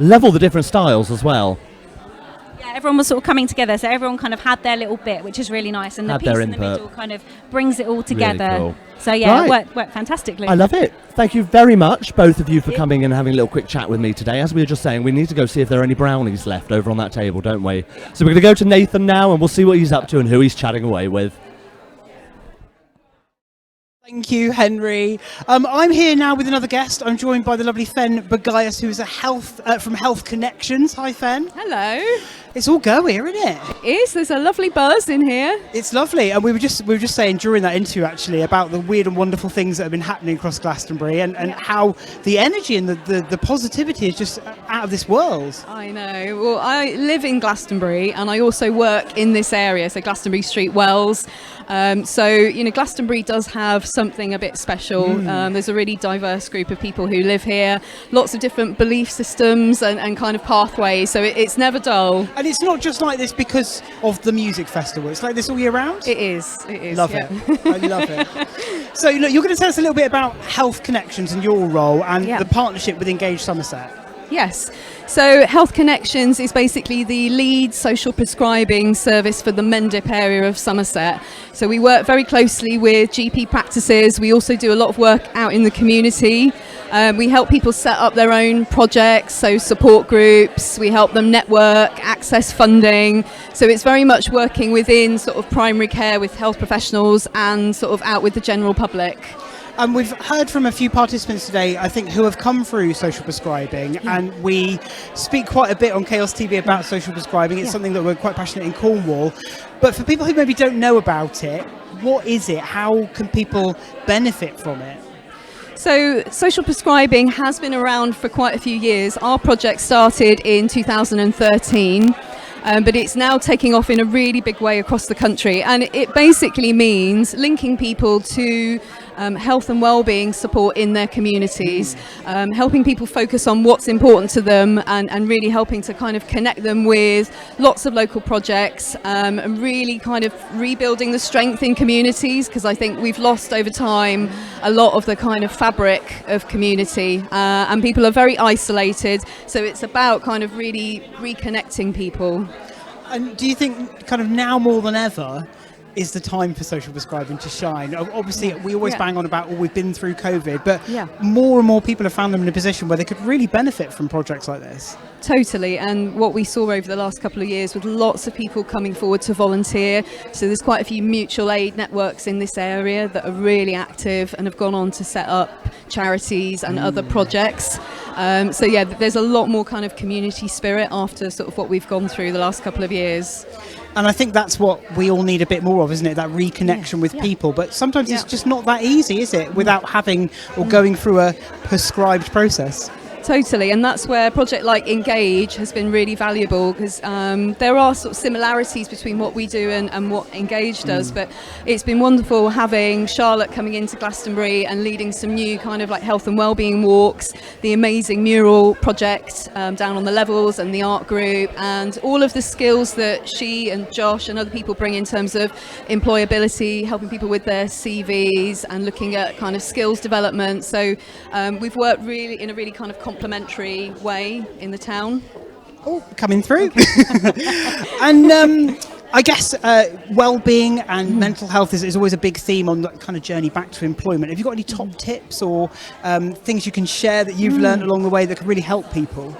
Love all the different styles as well. Yeah, everyone was sort of coming together, so everyone kind of had their little bit, which is really nice. And the Had piece their in the input. middle kind of brings it all together. cool. So yeah, Right. it worked fantastically. I love it. Thank you very much, both of you, for coming and having a little quick chat with me today. As we were just saying, we need to go see if there are any brownies left over on that table, don't we? So we're going to go to Nathan now, and we'll see what he's up to and who he's chatting away with. Thank you, Henry. I'm here now with another guest. I'm joined by the lovely Fen Bagayas, who is from Health Connections. Hi, Fen. Hello. It's all go here, isn't it? It is. There's a lovely buzz in here. It's lovely, and we were just saying during that interview actually about the weird and wonderful things that have been happening across Glastonbury, and how the energy and the positivity is just out of this world. I know. Well, I live in Glastonbury, and I also work in this area, so Glastonbury Street, Wells. So Glastonbury does have something a bit special. There's a really diverse group of people who live here, lots of different belief systems and kind of pathways. So it's never dull. And it's not just like this because of the music festival. It's like this all year round. It is. It is. Love yeah. it. I love it. So look, you're going to tell us a little bit about Health Connections and your role and the partnership with Engage Somerset. Yes. So Health Connections is basically the lead social prescribing service for the Mendip area of Somerset. So we work very closely with GP practices. We also do a lot of work out in the community. We help people set up their own projects, so support groups. We help them network, access funding. So it's very much working within sort of primary care with health professionals and sort of out with the general public. And we've heard from a few participants today, I think, who have come through social prescribing, and we speak quite a bit on Chaos TV about social prescribing. It's something that we're quite passionate in Cornwall. But for people who maybe don't know about it, what is it? How can people benefit from it? So social prescribing has been around for quite a few years. Our project started in 2013. But it's now taking off in a really big way across the country, and it basically means linking people to health and well-being support in their communities, helping people focus on what's important to them, and really helping to kind of connect them with lots of local projects, and really kind of rebuilding the strength in communities, because I think we've lost over time a lot of the kind of fabric of community, and people are very isolated, so it's about kind of really reconnecting people. And do you think kind of now more than ever, is the time for social prescribing to shine. Obviously, we always bang on about, we've been through COVID, but more and more people have found them in a position where they could really benefit from projects like this. Totally, and what we saw over the last couple of years with lots of people coming forward to volunteer. So there's quite a few mutual aid networks in this area that are really active and have gone on to set up charities and other projects. So yeah, there's a lot more kind of community spirit after sort of what we've gone through the last couple of years. And I think that's what we all need a bit more of, isn't it? That reconnection with people. But sometimes it's just not that easy, is it? Without having or going through a prescribed process. Totally, and that's where a project like Engage has been really valuable, because there are sort of similarities between what we do and what Engage does, but it's been wonderful having Charlotte coming into Glastonbury and leading some new kind of like health and wellbeing walks, the amazing mural project down on the levels and the art group, and all of the skills that she and Josh and other people bring in terms of employability, helping people with their CVs and looking at kind of skills development. So we've worked really in a really kind of complementary way in the town. Oh, coming through. And I guess well-being and mental health is always a big theme on that kind of journey back to employment. Have you got any top tips or things you can share that you've learned along the way that can really help people?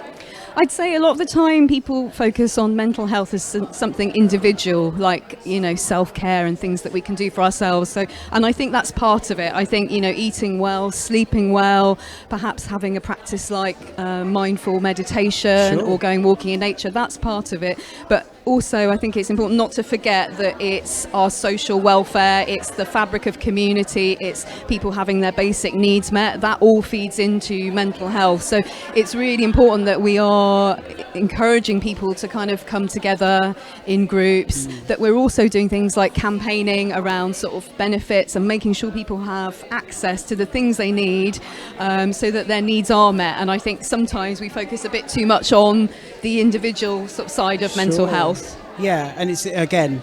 I'd say a lot of the time people focus on mental health as something individual, like, you know, self-care and things that we can do for ourselves. So, and I think that's part of it. I think, you know, eating well, sleeping well, perhaps having a practice like mindful meditation or going walking in nature, that's part of it. But also, I think it's important not to forget that it's our social welfare, it's the fabric of community, it's people having their basic needs met. That all feeds into mental health. So it's really important that we are encouraging people to kind of come together in groups, that we're also doing things like campaigning around sort of benefits and making sure people have access to the things they need so that their needs are met. And I think sometimes we focus a bit too much on the individual sort of side of mental health. Yeah, and it's, again,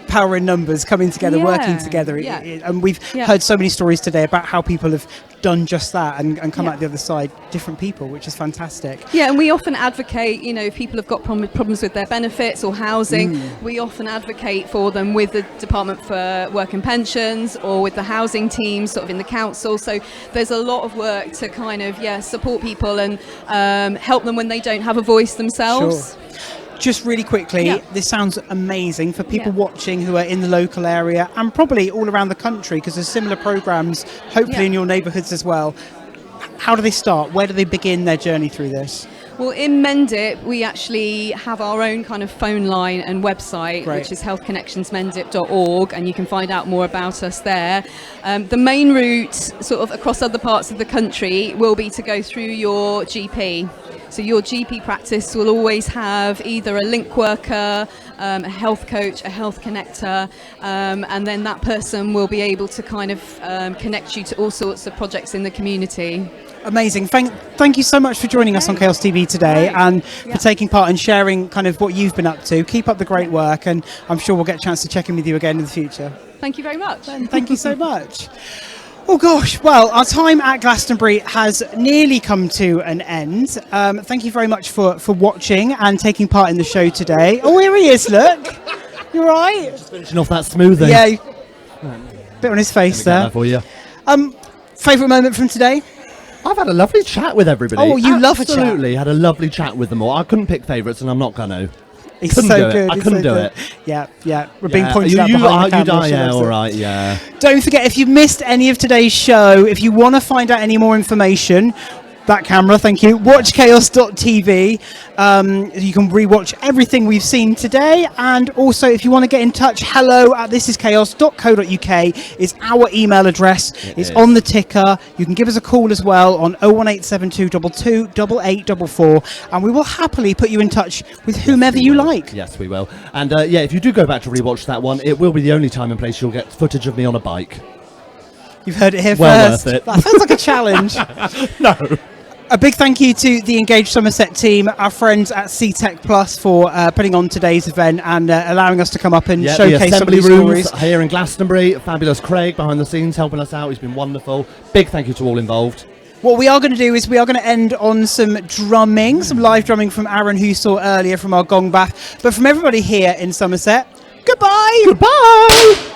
power in numbers, coming together, working together. And we've heard so many stories today about how people have done just that and come out the other side, different people, which is fantastic. Yeah, and we often advocate, you know, if people have got problems with their benefits or housing, we often advocate for them with the Department for Work and Pensions or with the housing team sort of in the council. So there's a lot of work to kind of, support people and help them when they don't have a voice themselves. Sure. Just really quickly, this sounds amazing for people watching who are in the local area and probably all around the country, because there's similar programs, hopefully in your neighbourhoods as well. How do they start? Where do they begin their journey through this? Well, in Mendip, we actually have our own kind of phone line and website, which is healthconnectionsmendip.org, and you can find out more about us there. The main route, sort of across other parts of the country, will be to go through your GP. So your GP practice will always have either a link worker, a health coach, a health connector, and then that person will be able to kind of connect you to all sorts of projects in the community. Amazing. Thank you so much for joining us on Chaos TV today and for taking part and sharing kind of what you've been up to. Keep up the great work, and I'm sure we'll get a chance to check in with you again in the future. Thank you very much. Thank you so much. Oh gosh, well, our time at Glastonbury has nearly come to an end. Thank you very much for watching and taking part in the show today. Oh, here he is, look. You all right? Just finishing off that smoothie. Yeah, bit on his face there. For you. Favourite moment from today? I've had a lovely chat with everybody. Oh, you love a chat. Absolutely, had a lovely chat with them all. I couldn't pick favourites, and I'm not going to. He's so good. I couldn't do it. Yeah. We're being pointed out behind the camera. Yeah, all right, yeah. Don't forget, if you missed any of today's show, if you want to find out any more information, that camera, thank you, watch chaos.tv. You can rewatch everything we've seen today, and also if you want to get in touch, hello@thisischaos.co.uk is our email address. It's on the ticker. You can give us a call as well on 01872 22 8844, and we will happily put you in touch with whomever you like. Yes, we will. And if you do go back to rewatch that one, it will be the only time and place you'll get footage of me on a bike. You've heard it here first. Worth it. That sounds like a challenge. No. A big thank you to the Engage Somerset team, our friends at CTech Plus, for putting on today's event and allowing us to come up and showcase some of these stories. Here in Glastonbury. Fabulous Craig behind the scenes helping us out. He's been wonderful. Big thank you to all involved. What we are going to do is we are going to end on some drumming, some live drumming from Aaron, who you saw earlier from our gong bath. But from everybody here in Somerset, Goodbye. Goodbye.